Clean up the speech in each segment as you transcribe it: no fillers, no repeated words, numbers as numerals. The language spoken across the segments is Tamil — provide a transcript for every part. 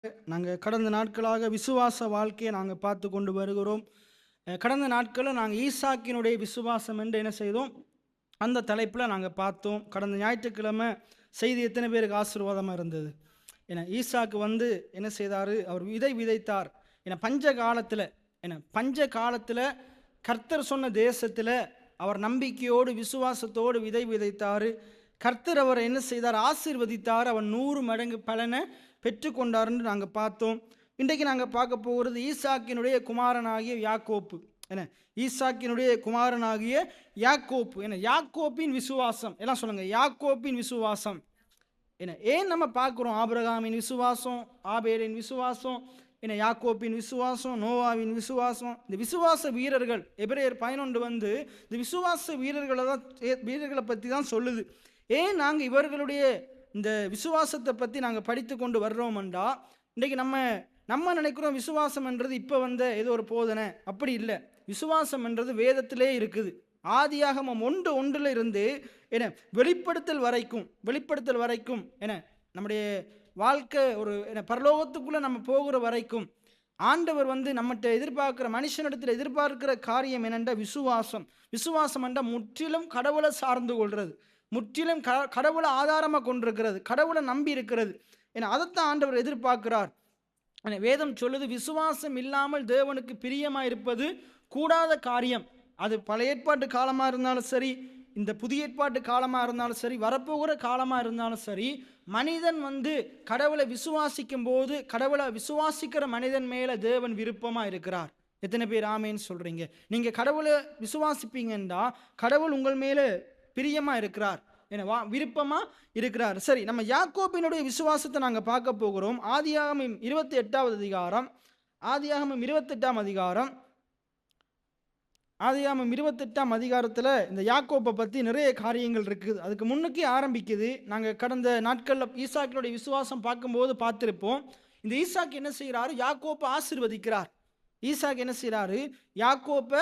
நாங்கள் கடந்த நாட்களாக விசுவாச வாழ்க்கையை நாங்கள் பார்த்து கொண்டு வருகிறோம். கடந்த நாட்களில் நாங்கள் ஈசாக்கினுடைய விசுவாசம் என்று என்ன செய்தோம், அந்த தலைப்பில் நாங்கள் பார்த்தோம். கடந்த ஞாயிற்றுக்கிழமை செய்தி எத்தனை பேருக்கு ஆசீர்வாதமாக இருந்தது? ஏன்னா ஈசாக்கு வந்து என்ன செய்தார், அவர் விதை விதைத்தார். ஏன்னா பஞ்ச காலத்தில் கர்த்தர் சொன்ன தேசத்தில் அவர் நம்பிக்கையோடு விசுவாசத்தோடு விதை விதைத்தார். கர்த்தர் அவர் என்ன செய்தார், ஆசீர்வதித்தார். அவர் 100 மடங்கு பலனை பெற்றுக்கொண்டார்னு நாங்கள் பார்த்தோம். இன்றைக்கு நாங்கள் பார்க்க போகிறது ஈசாக்கினுடைய குமாரனாகிய யாக்கோப்பு. என்ன, ஈசாக்கினுடைய குமாரனாகிய யாக்கோப்பு. என்ன, யாக்கோப்பின் விசுவாசம். எல்லாம் சொல்லுங்க, யாக்கோப்பின் விசுவாசம். என்ன, ஏன் நம்ம பார்க்குறோம் ஆபிரகாமின் விசுவாசம், ஆபேலின் விசுவாசம், என்ன யாக்கோப்பின் விசுவாசம், நோவாவின் விசுவாசம். இந்த விசுவாச வீரர்கள் எபிரேயர் 11 வந்து இந்த விசுவாச வீரர்களை பற்றி தான் சொல்லுது. ஏன் நாங்கள் இவர்களுடைய இந்த விசுவாசத்தை பற்றி நாங்கள் படித்து கொண்டு வர்றோம்டா, இன்றைக்கு நம்ம நினைக்கிறோம் விசுவாசம் என்றது இப்போ வந்த ஏதோ ஒரு போதனை. அப்படி இல்லை. விசுவாசம் என்றது வேதத்திலே இருக்குது. ஆதியாகமம் 1:1 இருந்து என்ன வெளிப்படுத்தல் வரைக்கும் என்ன நம்முடைய வாழ்க்கை ஒரு என்ன பரலோகத்துக்குள்ளே நம்ம போகிற வரைக்கும் ஆண்டவர் வந்து நம்மகிட்ட எதிர்பார்க்குற, மனுஷனிடத்தில் எதிர்பார்க்கிற காரியம் என்னென்ற விசுவாசம் என்றால் முற்றிலும் கடவுளை சார்ந்து கொள்வது, முற்றிலும் கடவுளை ஆதாரமாக கொண்டிருக்கிறது, கடவுளை நம்பி இருக்கிறது. ஏன்னா அதைத்தான் ஆண்டவர் எதிர்பார்க்கிறார். வேதம் சொல்லுது, விசுவாசம் இல்லாமல் தேவனுக்கு பிரியமாக இருப்பது கூடாத காரியம். அது பழைய ஏற்பாட்டு காலமாக இருந்தாலும் சரி, இந்த புதிய ஏற்பாட்டு காலமாக இருந்தாலும் சரி, வரப்போகிற காலமாக இருந்தாலும் சரி, மனிதன் வந்து கடவுளை விசுவாசிக்கும் போது கடவுளை விசுவாசிக்கிற மனிதன் மேலே தேவன் விருப்பமாக இருக்கிறார். எத்தனை பேர் ஆமேன்னு சொல்கிறீங்க? நீங்கள் கடவுளை விசுவாசிப்பீங்கன்னா கடவுள் உங்கள் மேலே பிரியமாக இருக்கிறார், என்ன விருப்பமாக இருக்கிறார். சரி, நம்ம யாக்கோபினுடைய விசுவாசத்தை நாங்கள் பார்க்க போகிறோம். ஆதியாகமம் 28வது அதிகாரம். ஆதியாகமம் 28ஆம் அதிகாரம். ஆதியாகமம் 28ஆம் அதிகாரத்தில் இந்த யாக்கோப்பை பற்றி நிறைய காரியங்கள் இருக்குது. அதுக்கு முன்னுக்கே ஆரம்பிக்குது. நாங்கள் கடந்த நாட்களில் ஈசாக்கினுடைய விசுவாசம் பார்க்கும்போது பார்த்துருப்போம். இந்த ஈசாக்கு என்ன செய்கிறாரு, யாக்கோப்பை ஆசீர்வதிக்கிறார். ஈசாக்கு என்ன செய்கிறாரு, யாக்கோப்பை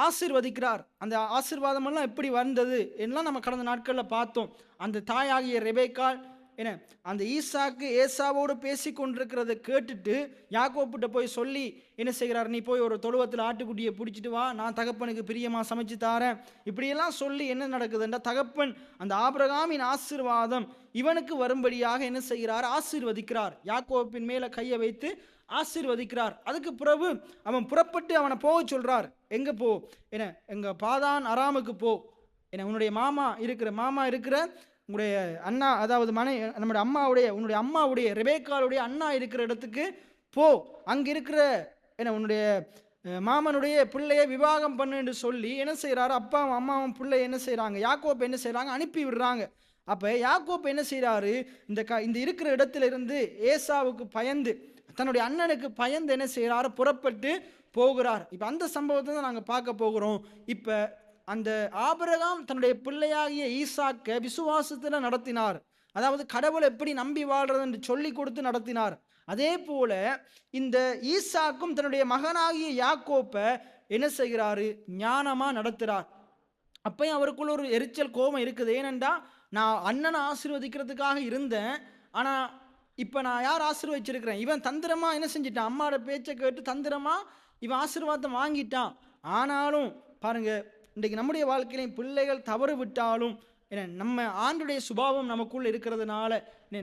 ஆசீர்வதிக்கிறார். அந்த ஆசீர்வாதமெல்லாம் எப்படி வந்தது எல்லாம் நம்ம கடந்த நாட்களில் பார்த்தோம். அந்த தாயாகிய ரெபேக்காள் என்ன அந்த ஈசாக்கு ஏசாவோடு பேசி கொண்டிருக்கிறத கேட்டுட்டு யாக்கோப்பிட்ட போய் சொல்லி என்ன செய்கிறார், நீ போய் ஒரு தொழுவத்தில் ஆட்டுக்குட்டியை பிடிச்சிட்டு வா, நான் தகப்பனுக்கு பிரியமாக சமைச்சு தாரேன். இப்படியெல்லாம் சொல்லி என்ன நடக்குதுன்றா, தகப்பன் அந்த ஆபிரகாமின் ஆசீர்வாதம் இவனுக்கு வரும்படியாக என்ன செய்கிறார், ஆசீர்வதிக்கிறார். யாக்கோப்பின் மேலே கையை வைத்து ஆசீர்வதிக்கிறார். அதுக்கு பிறகு அவன் புறப்பட்டு அவனை போக சொல்றார். எங்க போ, என்ன எங்க பாதான் அராமுக்கு போ, என்ன உன்னுடைய மாமா இருக்கிற உங்களுடைய அண்ணா, அதாவது நம்முடைய உன்னுடைய அம்மாவுடைய ரெபேக்காளுடைய அண்ணா இருக்கிற இடத்துக்கு போ, அங்கே இருக்கிற என்ன உன்னுடைய மாமனுடைய பிள்ளையை விவாகம் பண்ணுன்னு சொல்லி என்ன செய்கிறாரு, அப்பாவும் அம்மாவும் பிள்ளை என்ன செய்கிறாங்க, யாக்கோப்பு என்ன செய்கிறாங்க, அனுப்பி விடுறாங்க. அப்போ யாக்கோப்பு என்ன செய்கிறாரு, இந்த இருக்கிற இடத்துல இருந்து ஏசாவுக்கு பயந்து, தன்னுடைய அண்ணனுக்கு பயந்து என்ன செய்கிறாரு, புறப்பட்டு போகிறார். இப்போ அந்த சம்பவத்தை தான் நாங்கள் பார்க்க போகிறோம். இப்போ அந்த ஆபிரகாம் தன்னுடைய பிள்ளையாகிய ஈசாக்க விசுவாசத்தில் நடத்தினார். அதாவது கடவுளை எப்படி நம்பி வாழ்றது என்று சொல்லி கொடுத்து நடத்தினார். அதே போல இந்த ஈசாக்கும் தன்னுடைய மகனாகிய யாக்கோப்பை என்ன செய்கிறாரு, ஞானமா நடத்துகிறார். அப்பயும் அவருக்குள்ள ஒரு எரிச்சல் கோபம் இருக்குது. ஏனென்றா, நான் அண்ணனை ஆசீர்வதிக்கிறதுக்காக இருந்தேன், ஆனால் இப்போ நான் யார் ஆசீர்வதிச்சிருக்கிறேன், இவன் தந்திரமா என்ன செஞ்சிட்டான், அம்மாவோட பேச்சை கேட்டு தந்திரமா இவன் ஆசீர்வாதம் வாங்கிட்டான். ஆனாலும் பாருங்க, இன்றைக்கு நம்முடைய வாழ்க்கையிலையும் பிள்ளைகள் தவறு விட்டாலும் என்ன நம்ம ஆண்டுடைய சுபாவம் நமக்குள்ள இருக்கிறதுனால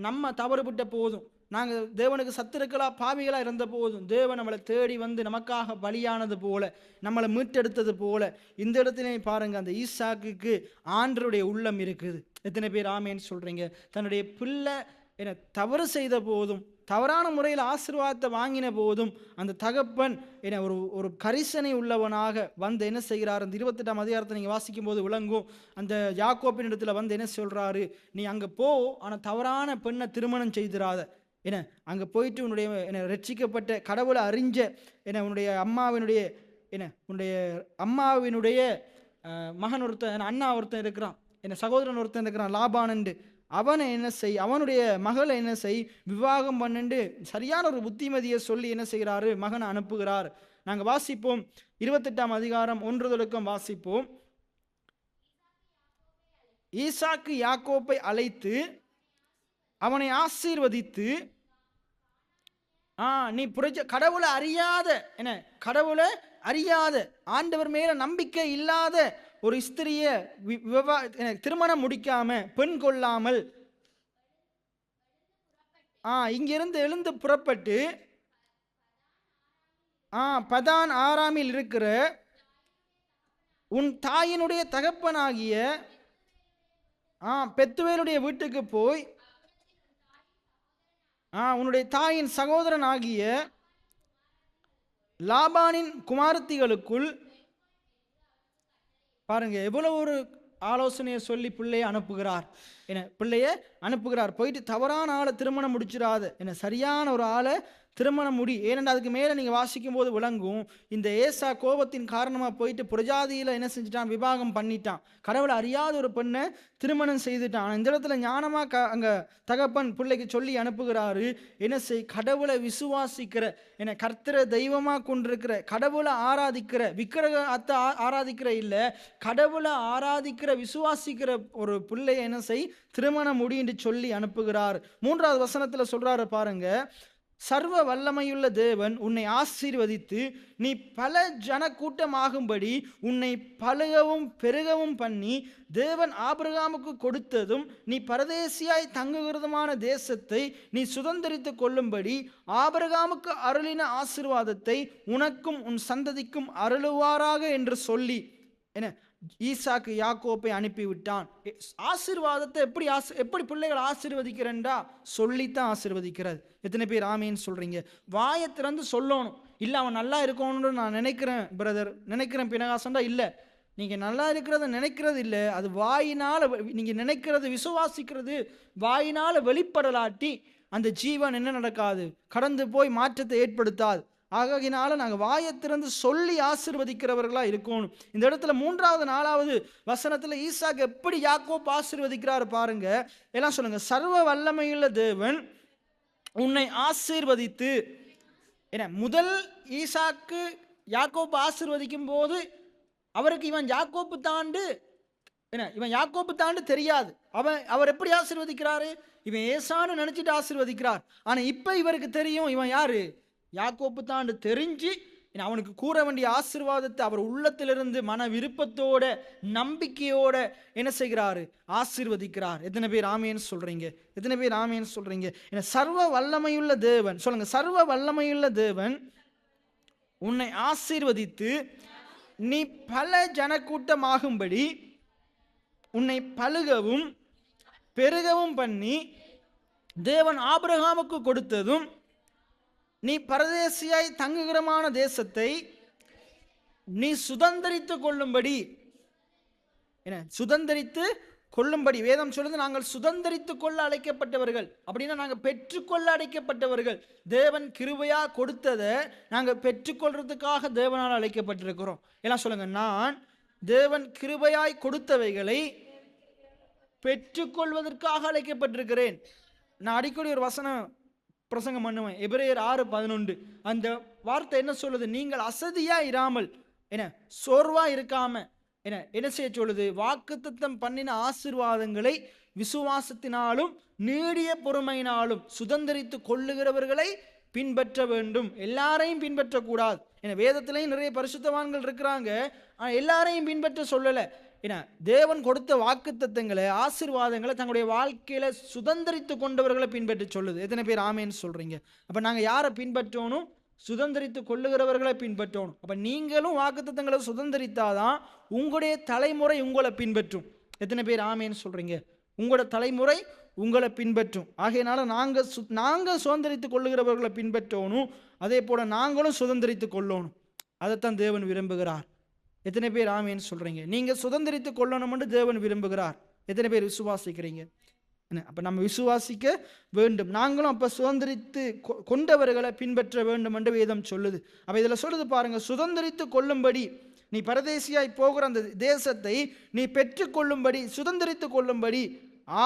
நம்ம தவறு விட்ட போதும், நாங்கள் தேவனுக்கு சத்துருக்களா பாவிகளாக இருந்த போதும் தேவன் நம்மளை தேடி வந்து நமக்காக பலியானது போல, நம்மளை மீட்டெடுத்தது போல இந்த இடத்துல பாருங்க, அந்த ஈசாக்குக்கு ஆண்டருடைய உள்ளம் இருக்குது. எத்தனை பேர் ஆமேன்னு சொல்றீங்க? தன்னுடைய பிள்ளை என்ன தவறு செய்த போதும், தவறான முறையில் ஆசீர்வாதத்தை வாங்கின போதும் அந்த தகப்பன் என்ன ஒரு கரிசனை உள்ளவனாக வந்து என்ன செய்கிறார், அந்த 28ஆம் அதிகாரத்தை நீங்கள் வாசிக்கும் போது விளங்கும். அந்த யாக்கோப்பின் இடத்துல வந்து என்ன சொல்கிறாரு, நீ அங்கே போ, ஆனால் தவறான பெண்ணை திருமணம் செய்திராத, என்ன அங்கே போயிட்டு உன்னுடைய என்ன ரட்சிக்கப்பட்ட கடவுளை அறிஞ்ச என்ன உன்னுடைய அம்மாவினுடைய மகன் ஒருத்தன், அண்ணா ஒருத்தன் இருக்கிறான், என்ன சகோதரன் ஒருத்தன் இருக்கிறான், லாபானண்டு, அவனை என்ன செய், அவனுடைய மகளை என்ன செய், விவாகம் பண்ணுண்டு சரியான ஒரு புத்திமதியை சொல்லி என்ன செய்கிறாரு, மகனை அனுப்புகிறார். நாங்கள் வாசிப்போம் 28ஆம் அதிகாரம் 1 வாசிப்போம். ஈசாக்கு யாக்கோப்பை அழைத்து அவனை ஆசீர்வதித்து நீ கடவுளை அறியாத, என்ன, கடவுளை அறியாத, ஆண்டவர் மேல நம்பிக்கை இல்லாத ஒரு ஸ்திரிய திருமணம் முடிக்காம, பெண் கொள்ளாமல் இங்கிருந்து எழுந்து புறப்பட்டு பதான் ஆராமில் இருக்கிற உன் தாயினுடைய தகப்பனாகிய பெத்துவேலுடைய வீட்டுக்கு போய் உன்னுடைய தாயின் சகோதரன் ஆகிய லாபானின் குமாரத்திகளுக்குள், பாருங்க எவ்வளவு ஒரு ஆலோசனையை சொல்லி பிள்ளையை அனுப்புகிறார். என்ன, பிள்ளைய அனுப்புகிறார், போயிட்டு தவறான ஆளை திருமணம் முடிச்சிடாத, என்ன, சரியான ஒரு ஆளை திருமணம் முடி. ஏனென்றால் அதுக்கு மேலே நீங்கள் வாசிக்கும் போது விளங்கும், இந்த ஏசா கோபத்தின் காரணமாக போயிட்டு புரஜாதியில் என்ன செஞ்சிட்டான், விவாகம் பண்ணிட்டான், கடவுளை அறியாத ஒரு பெண்ணை திருமணம் செய்துட்டான். இந்த இடத்துல ஞானமாக அங்கே தகப்பன் பிள்ளைக்கு சொல்லி அனுப்புகிறாரு, என்ன செய், கடவுளை விசுவாசிக்கிற, என்ன, கர்த்தரை தெய்வமாக கொண்டிருக்கிற, கடவுளை ஆராதிக்கிற, விக்கிரகத்தை ஆராதிக்கிற இல்லை, கடவுளை ஆராதிக்கிற விசுவாசிக்கிற ஒரு பிள்ளையை என்ன செய், திருமணம் முடி என்று சொல்லி அனுப்புகிறார். 3வது வசனத்தில் சொல்றாரு பாருங்க, சர்வ வல்லமையுள்ள தேவன் உன்னை ஆசீர்வதித்து நீ பல ஜன கூட்டமாகும்படி உன்னை பலுகவும் பெருகவும் பண்ணி தேவன் ஆபிரகாமுக்கு கொடுத்ததும் நீ பரதேசியாய் தங்குகிறதுமான தேசத்தை நீ சுதந்திரித்து கொள்ளும்படி ஆபிரகாமுக்கு அருளின ஆசீர்வாதத்தை உனக்கும் உன் சந்ததிக்கும் அருளுவாராக என்று சொல்லி, என்ன, ஈசாக்கு யாக்கோப்பை அனுப்பிவிட்டான். ஆசீர்வாதத்தை எப்படி பிள்ளைகளை ஆசீர்வதிக்கிறேன்டா சொல்லித்தான் ஆசீர்வதிக்கிறது. எத்தனை பேர் ஆமீன்னு சொல்றீங்க? வாயை திறந்து சொல்லணும். இல்லை அவன் நல்லா இருக்கணும்னு நான் நினைக்கிறேன் பிரதர், நினைக்கிறேன் பினகாசன்டா, இல்லை, நீங்கள் நல்லா இருக்கிறத நினைக்கிறது இல்லை, அது வாயினால் நீங்கள் நினைக்கிறது விசுவாசிக்கிறது வாயினால் வெளிப்படலாட்டி அந்த ஜீவன் என்ன நடக்காது, கடந்து போய் மாற்றத்தை ஏற்படுத்தாது. ஆகையினால நாங்கள் வாயை திறந்து சொல்லி ஆசீர்வதிக்கிறவர்களாக இருக்கணும். இந்த இடத்துல 3வது 4வது வசனத்தில் ஈசாக்கு எப்படி யாக்கோப் ஆசீர்வதிக்கிறாரு பாருங்க. எல்லாம் சொல்லுங்க, சர்வ வல்லமையுள்ள தேவன் உன்னை ஆசீர்வதித்து. என்ன, முதல் ஈசாக்கு யாக்கோப்பு ஆசீர்வதிக்கும் போது அவருக்கு இவன் யாக்கோப்பு தாண்டு தெரியாது. அவர் எப்படி ஆசீர்வதிக்கிறாரு, இவன் ஏசான்னு நினைச்சிட்டு ஆசீர்வதிக்கிறார். ஆனா இப்ப இவருக்கு தெரியும் இவன் யாரு, யாக்கோப்பு தாண்டு தெரிஞ்சு அவனுக்கு கூற வேண்டிய ஆசீர்வாதத்தை அவர் உள்ளத்திலிருந்து மன விருப்பத்தோட நம்பிக்கையோட என்ன செய்கிறாரு, ஆசீர்வதிக்கிறார். எத்தனை பேர் ஆமேன்னு சொல்றீங்க? எத்தனை பேர் ஆமேன்னு சொல்றீங்க? என்ன, சர்வ வல்லமையுள்ள தேவன், சொல்லுங்க, சர்வ வல்லமையுள்ள தேவன் உன்னை ஆசீர்வதித்து நீ பல ஜனக்கூட்டமாகும்படி உன்னை பலுகவும் பெருகவும் பண்ணி தேவன் ஆபிரகாமுக்கு கொடுத்ததும் நீ பரதேசியாய் தங்குகிறமான தேசத்தை நீ சுதந்திரித்து கொள்ளும்படி, என்ன, சுதந்திரித்து கொள்ளும்படி வேதம் சொல்லுது. நாங்கள் சுதந்திரித்து கொள்ள அழைக்கப்பட்டவர்கள், அப்படின்னா நாங்கள் பெற்றுக்கொள்ள அழைக்கப்பட்டவர்கள். தேவன் கிருபையா கொடுத்ததை நாங்கள் பெற்றுக்கொள்றதுக்காக தேவனால் அழைக்கப்பட்டிருக்கிறோம். எல்லாம் சொல்லுங்க, நான் தேவன் கிருபையாய் கொடுத்தவைகளை பெற்றுக்கொள்வதற்காக அழைக்கப்பட்டிருக்கிறேன். நான் அடிக்கடி ஒரு வசனம் பிரசங்கம் பண்ணுவேன், எபிரேயர் 6:11. அந்த வார்த்தை என்ன சொல்லுது, நீங்கள் அசதியா இராமல், என்ன, சோர்வா இருக்காம, என்ன செய்ய சொல்லுது, வாக்குத்தத்தம் பண்ணின ஆசீர்வாதங்களை விசுவாசத்தினாலும் நீடிய பொறுமையினாலும் சுதந்திரித்து கொள்ளுகிறவர்களை பின்பற்ற வேண்டும். எல்லாரையும் பின்பற்றக்கூடாது. வேதத்திலையும் நிறைய பரிசுத்தவான்கள் இருக்கிறாங்க, எல்லாரையும் பின்பற்ற சொல்லலை. தேவன் கொடுத்த வாக்குத்தத்தங்களை ஆசீர்வாதங்களை தங்களுடைய வாழ்க்கையில சுதந்திரித்து கொண்டவர்களை பின்பற்றி சொல்லுது. எத்தனை பேர் ஆமேன்னு சொல்றீங்க? அப்ப நாங்க யாரை பின்பற்றணும்? சுதந்திரித்து கொள்ளுகிறவர்களை பின்பற்றணும். அப்ப நீங்களும் வாக்குத்தத்தங்களை சுதந்திரித்தாதான் உங்களுடைய தலைமுறை உங்களை பின்பற்றும். எத்தனை பேர் ஆமேன்னு சொல்றீங்க? உங்களோட தலைமுறை உங்களை பின்பற்றும். ஆகையினால நாங்க சுதந்திரித்து கொள்ளுகிறவர்களை பின்பற்றணும், அதே போல நாங்களும் சுதந்திரித்து கொள்ளணும். அதைத்தான் தேவன் விரும்புகிறார். எத்தனை பேர் ஆமேன்னு சொல்றீங்க? நீங்க சுதந்திரித்து கொள்ளணும்னு தேவன் விரும்புகிறார். எத்தனை பேர் விசுவாசிக்கிறீங்க? அப்ப நம்ம விசுவாசிக்க வேண்டும். நாங்களும் அப்ப சுதந்திரித்து கொண்டவர்களை பின்பற்ற வேண்டும் என்று வேதம் சொல்லுது. அப்ப இதுல சொல்லுது பாருங்க, சுதந்திரித்து கொள்ளும்படி நீ பரதேசியாய் போகிற அந்த தேசத்தை நீ பெற்றுக்கொள்ளும்படி சுதந்திரித்து கொள்ளும்படி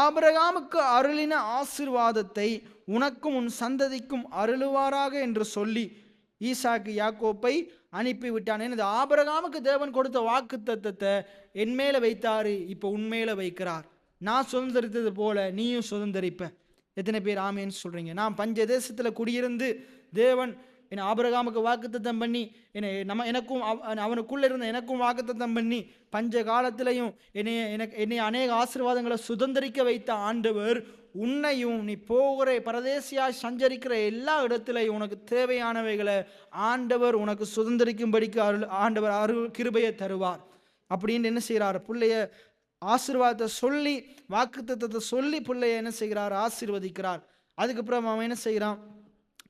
ஆபிரகாமுக்கு அருளின ஆசீர்வாதத்தை உனக்கும் உன் சந்ததிக்கும் அருளுவாராக என்று சொல்லி ஈசாக்கு யாக்கோப்பை அனுப்பிவிட்டான். எனது ஆபிரகாமுக்கு தேவன் கொடுத்த வாக்கு தத்தத்தை என் மேல வைத்தாரு, இப்போ உண்மையில வைக்கிறார். நான் சுதந்திரித்தது போல நீயும் சுதந்திரிப்ப. எத்தனை பேர் ஆமேன்னு சொல்றீங்க? நான் பஞ்ச தேசத்துல குடியிருந்து தேவன் என்னை ஆபிரகாமுக்கு வாக்குத்தத்தம் பண்ணி எனக்கும் அவனுக்குள்ள இருந்த எனக்கும் வாக்குத்தத்தம் பண்ணி பஞ்ச காலத்திலையும் என்னை அநேக ஆசீர்வாதங்களை சுதந்திரிக்க வைத்த ஆண்டவர் உன்னையும் நீ போகிற பரதேசியாய் சஞ்சரிக்கிற எல்லா இடத்துலையும் உனக்கு தேவையானவைகளை ஆண்டவர் உனக்கு சுதந்திரிக்கும்படிக்கு ஆண்டவர் கிருபையை தருவார் அப்படின்னு என்ன செய்கிறார்? பிள்ளைய ஆசீர்வாதத்தை சொல்லி வாக்குத்தத்தத்தை சொல்லி பிள்ளைய என்ன செய்கிறார்? ஆசீர்வதிக்கிறார். அதுக்கப்புறம் அவன் என்ன செய்கிறான்?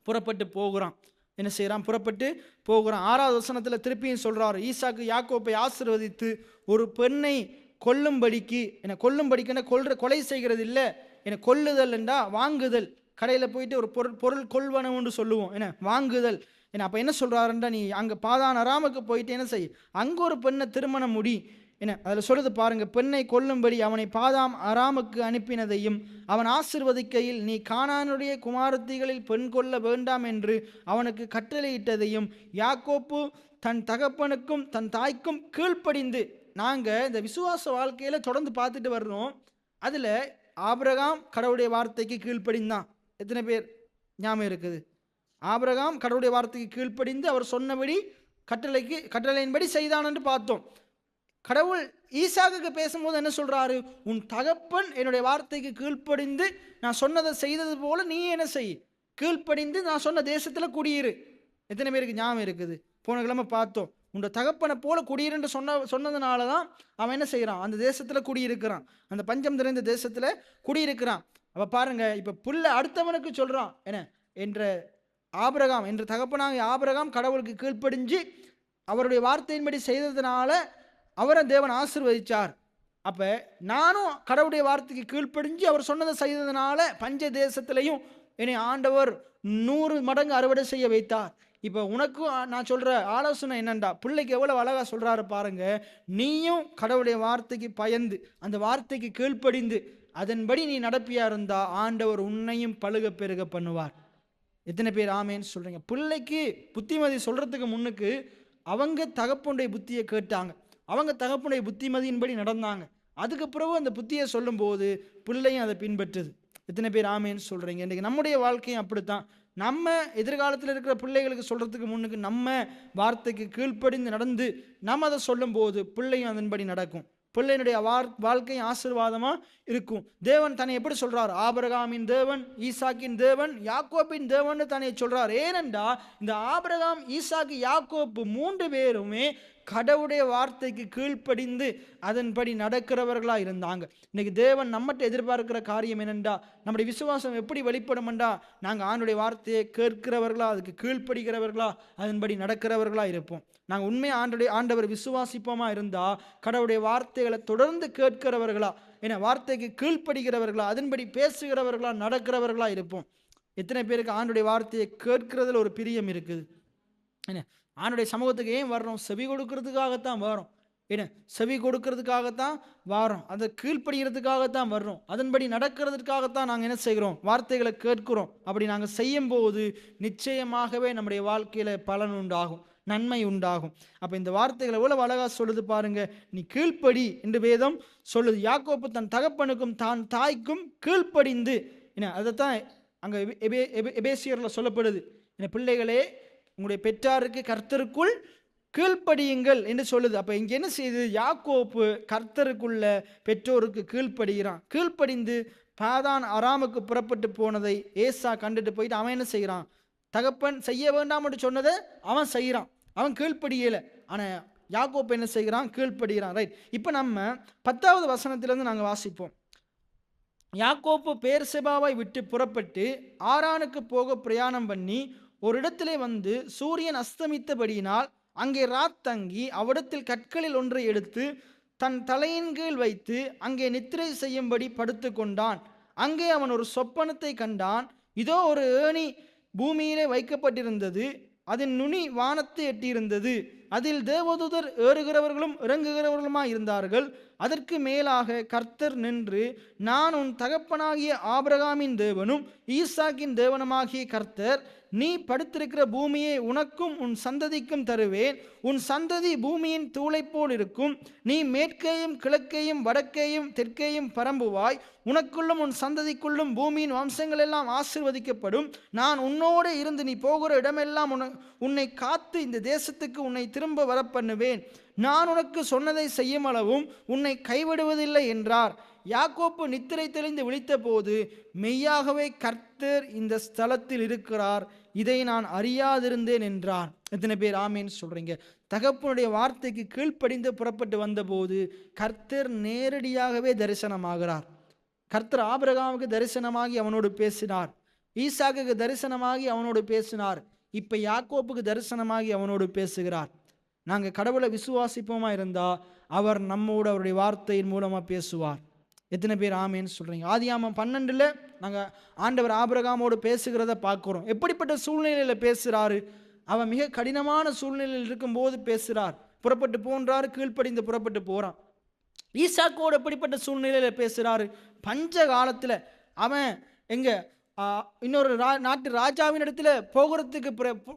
புறப்பட்டு போகிறான். என்ன செய்கிறான்? புறப்பட்டு போகிறான். 6வது வசனத்தில் திருப்பியும் சொல்கிறார், ஈசாக்கு யாக்கோப்பை ஆசீர்வதித்து ஒரு பெண்ணை கொல்லும்படிக்கு கொலை செய்கிறது இல்லை, என கொல்லுதல் என்றா வாங்குதல். கடையில் போயிட்டு ஒரு பொருள் கொள்வனவுன்னு சொல்லுவோம், என்ன வாங்குதல். ஏன்னா அப்போ என்ன சொல்கிறாருன்றா, நீ அங்கே பாதான் அராமுக்கு போயிட்டு என்ன செய், அங்கே ஒரு பெண்ணை திருமணம் முடி. என்ன அதில் சொல்லுது பாருங்க, பெண்ணை கொல்லும்படி அவனை பாதாம் அராமுக்கு அனுப்பினதையும் அவன் ஆசிர்வதிக்கையில் நீ கானானுடைய குமாரத்திகளில் பெண் கொள்ள வேண்டாம் என்று அவனுக்கு கட்டளையிட்டதையும் யாக்கோப்பு தன் தகப்பனுக்கும் தன் தாய்க்கும் கீழ்ப்படிந்து. நாங்கள் இந்த விசுவாச வாழ்க்கையில் தொடர்ந்து பார்த்துட்டு வர்றோம். அதில் ஆபிரகாம் கடவுளுடைய வார்த்தைக்கு கீழ்ப்படிந்தான். எத்தனை பேர் ஞாபகம் இருக்குது? ஆபிரகாம் கடவுளுடைய வார்த்தைக்கு கீழ்ப்படிந்து அவர் சொன்னபடி கட்டளையின்படி செய்தான் என்று பார்த்தோம். கடவுள் ஈசாக்குக்கு பேசும்போது என்ன சொல்றாரு? உன் தகப்பன் என்னுடைய வார்த்தைக்கு கீழ்ப்படிந்து நான் சொன்னதை செய்தது போல நீ என்ன செய், கீழ்ப்படிந்து நான் சொன்ன தேசத்துல குடியிரு. எத்தனை பேருக்கு ஞாபகம் இருக்குது? போன கிழமை பார்த்தோம். உன் தகப்பனை போல குடியிருன்னு சொன்னதுனால தான் அவன் என்ன செய்யறான்? அந்த தேசத்துல குடியிருக்கிறான், அந்த பஞ்சம் நிறைந்த தேசத்துல குடியிருக்கிறான். அவ பாருங்க, இப்ப புள்ள அடுத்தவனுக்கு சொல்றான் என்ன என்ற ஆபிரகாம் என்ற தகப்பனாக ஆபிரகாம் கடவுளுக்கு கீழ்ப்படிஞ்சு அவருடைய வார்த்தையின்படி செய்ததுனால அவரை தேவன் ஆசீர்வதிச்சார். அப்போ நானும் கடவுளுடைய வார்த்தைக்கு கீழ்ப்படிஞ்சு அவர் சொன்னதை செய்ததுனால பஞ்ச தேசத்திலையும் என்னை ஆண்டவர் 100 மடங்கு அறுவடை செய்ய வைத்தார். இப்போ உனக்கும் நான் சொல்கிற ஆலோசனை என்னண்டா, பிள்ளைக்கு எவ்வளோ அழகாக சொல்கிறாரு பாருங்க. நீயும் கடவுளுடைய வார்த்தைக்கு பயந்து அந்த வார்த்தைக்கு கீழ்ப்படிந்து அதன்படி நீ நடப்பியா இருந்தா ஆண்டவர் உன்னையும் பழுக பெருக பண்ணுவார். எத்தனை பேர் ஆமேன்னு சொல்கிறீங்க? பிள்ளைக்கு புத்திமதி சொல்கிறதுக்கு முன்னுக்கு அவங்க தகப்பனுடைய புத்தியை கேட்டாங்க, அவங்க தகப்பனுடைய புத்திமதியின்படி நடந்தாங்க. அதுக்கு பிறகு அந்த புத்தியை சொல்லும்போது பிள்ளையும் அதை பின்பற்றுது. எத்தனை பேர் ஆமேன்னு சொல்கிறீங்க? இன்றைக்கி நம்முடைய வாழ்க்கையும் அப்படித்தான். நம்ம எதிர்காலத்தில் இருக்கிற பிள்ளைகளுக்கு சொல்கிறதுக்கு முன்னுக்கு நம்ம வார்த்தைக்கு கீழ்ப்படிந்து நடந்து நம்ம அதை சொல்லும்போது பிள்ளையும் அதன்படி நடக்கும். பிள்ளையினுடைய வாழ்க்கையும் ஆசீர்வாதமாக இருக்கும். தேவன் தன்னை எப்படி சொல்கிறார்? ஆபிரகாமின் தேவன், ஈசாக்கின் தேவன், யாக்கோப்பின் தேவன் தன்னை சொல்கிறார். ஏனென்றா இந்த ஆபிரகாம், ஈசாக்கு, யாக்கோப்பு 3 பேருமே கடவுளுடைய வார்த்தைக்கு கீழ்ப்படிந்து அதன்படி நடக்கிறவர்களாக இருந்தாங்க. இன்னைக்கு தேவன் நம்மகிட்ட எதிர்பார்க்கிற காரியம் என்னென்றா, நம்முடைய விசுவாசம் எப்படி வெளிப்படுமெண்டா, நாங்கள் ஆண்டுடைய வார்த்தையை கேட்கிறவர்களா, அதுக்கு கீழ்ப்படுகிறவர்களா, அதன்படி நடக்கிறவர்களா இருப்போம். நாங்கள் உண்மையாக ஆண்டவர் விசுவாசிப்போமா இருந்தால் கடவுளுடைய வார்த்தைகளை தொடர்ந்து கேட்கிறவர்களா, ஏன்னா வார்த்தைக்கு கீழ்ப்படுகிறவர்களா, அதன்படி பேசுகிறவர்களா, நடக்கிறவர்களா இருப்போம். எத்தனை பேருக்கு ஆண்டுடைய வார்த்தையை கேட்கிறதுல ஒரு பிரியம் இருக்குது? என்ன ஆண்டுடைய சமூகத்துக்கு ஏன் வர்றோம்? செவி கொடுக்கறதுக்காகத்தான் வரோம். என்ன செவி கொடுக்கறதுக்காகத்தான் வரோம், அதை கீழ்ப்படுகிறதுக்காகத்தான் வர்றோம், அதன்படி நடக்கிறதுக்காகத்தான் நாங்கள் என்ன செய்கிறோம்? வார்த்தைகளை கேட்கிறோம். அப்படி நாங்கள் செய்யும் போது நிச்சயமாகவே நம்முடைய வாழ்க்கையில் பலன் உண்டாகும், நன்மை உண்டாகும். அப்போ இந்த வார்த்தைகளை எவ்வளவு அழகாக சொல்லுது பாருங்க. நீ கீழ்ப்படி என்று வேதம் சொல்லுது. யாக்கோப்பு தன் தகப்பனுக்கும் தான் தாய்க்கும் கீழ்ப்படிந்து, என்ன அதைத்தான் அங்கே எபேசியரில் சொல்லப்படுது. என்ன பிள்ளைகளே, உங்களுடைய பெற்றாருக்கு கர்த்தருக்குள் கீழ்ப்படியுங்கள் என்று சொல்லுது. அப்போ இங்கே என்ன செய்யுது? யாக்கோப்பு கர்த்தருக்குள்ள பெற்றோருக்கு கீழ்ப்படுகிறான். கீழ்ப்படிந்து பாதான் அராமுக்கு புறப்பட்டு போனதை ஏசா கண்டுட்டு போயிட்டு அவன் என்ன செய்கிறான்? தகப்பன் செய்ய வேண்டாம் என்று சொன்னதை அவன் செய்கிறான், அவன் கீழ்ப்படியலை. ஆனால் யாக்கோப்பு என்ன செய்கிறான்? கீழ்ப்படுகிறான். ரைட். இப்போ நம்ம 10வது வசனத்திலிருந்து நாங்கள் வாசிப்போம். யாக்கோப்பு பேர்செபாவை விட்டு புறப்பட்டு ஆரானுக்கு போக பிரயாணம் பண்ணி ஒரு இடத்திலே வந்து சூரியன் அஸ்தமித்தபடியினால் அங்கே ராத்தங்கி அவ்விடத்தில் கற்களில் ஒன்றை எடுத்து தன் தலையின் கீழ் வைத்து அங்கே நித்திரை செய்யும்படி படுத்து கொண்டான். அங்கே அவன் ஒரு சொப்பனத்தை கண்டான். இதோ ஒரு ஏணி பூமியிலே வைக்கப்பட்டிருந்தது, அதன் நுனி வானத்தை எட்டியிருந்தது. அதில் தேவதூதர் ஏறுகிறவர்களும் இறங்குகிறவர்களுமாய் இருந்தார்கள். அதற்கு மேலாக கர்த்தர் நின்று, நான் உன் தகப்பனாகிய ஆபிரகாமின் தேவனும் ஈசாக்கின் தேவனுமாகிய கர்த்தர், நீ படுத்திருக்கிற பூமியை உனக்கும் உன் சந்ததிக்கும் தருவேன். உன் சந்ததி பூமியின் தூளை போல் இருக்கும். நீ மேற்கேயும் கிழக்கேயும் வடக்கேயும் தெற்கேயும் பரம்புவாய். உனக்குள்ளும் உன் சந்ததிக்குள்ளும் பூமியின் வம்சங்கள் எல்லாம் ஆசீர்வதிக்கப்படும். நான் உன்னோடு இருந்து நீ போகிற இடமெல்லாம் உன்னை காத்து இந்த தேசத்துக்கு உன்னை திரும்ப வரப்பண்ணுவேன். நான் உனக்கு சொன்னதை செய்யும் அளவும் உன்னை கைவிடுவதில்லை என்றார். யாக்கோப்பு நித்திரை தெளிந்து விழித்த போது, மெய்யாகவே கர்த்தர் இந்த ஸ்தலத்தில் இருக்கிறார், இதை நான் அறியாதிருந்தேன் என்றான். எத்தனை பேர் ஆமேன்னு சொல்றீங்க? தகப்பனுடைய வார்த்தைக்கு கீழ்ப்படிந்து புறப்பட்டு வந்தபோது கர்த்தர் நேரடியாகவே தரிசனமாகிறார். கர்த்தர் ஆபிரகாமுக்கு தரிசனமாகி அவனோடு பேசினார். ஈசாக்குக்கு தரிசனமாகி அவனோடு பேசினார். இப்ப யாக்கோப்புக்கு தரிசனமாகி அவனோடு பேசுகிறார். நாங்கள் கடவுளை விசுவாசிப்போமா இருந்தா அவர் நம்மோடு அவருடைய வார்த்தையின் மூலமா பேசுவார். எத்தனை பேர் ஆமேன்னு சொல்றீங்க? ஆதியாகமம் 12 நாங்கள் ஆண்டவர் ஆபிரகாமோடு பேசுகிறத பார்க்குறோம். எப்படிப்பட்ட சூழ்நிலையில் பேசுகிறாரு? அவன் மிக கடினமான சூழ்நிலையில் இருக்கும்போது பேசுகிறார். புறப்பட்டு போன்றாரு, கீழ்ப்படிந்து புறப்பட்டு போகிறான். ஈசாக்கோடு எப்படிப்பட்ட சூழ்நிலையில் பேசுகிறாரு? பஞ்ச காலத்தில் அவன் எங்க இன்னொரு நாட்டு ராஜாவின் இடத்துல போகிறதுக்கு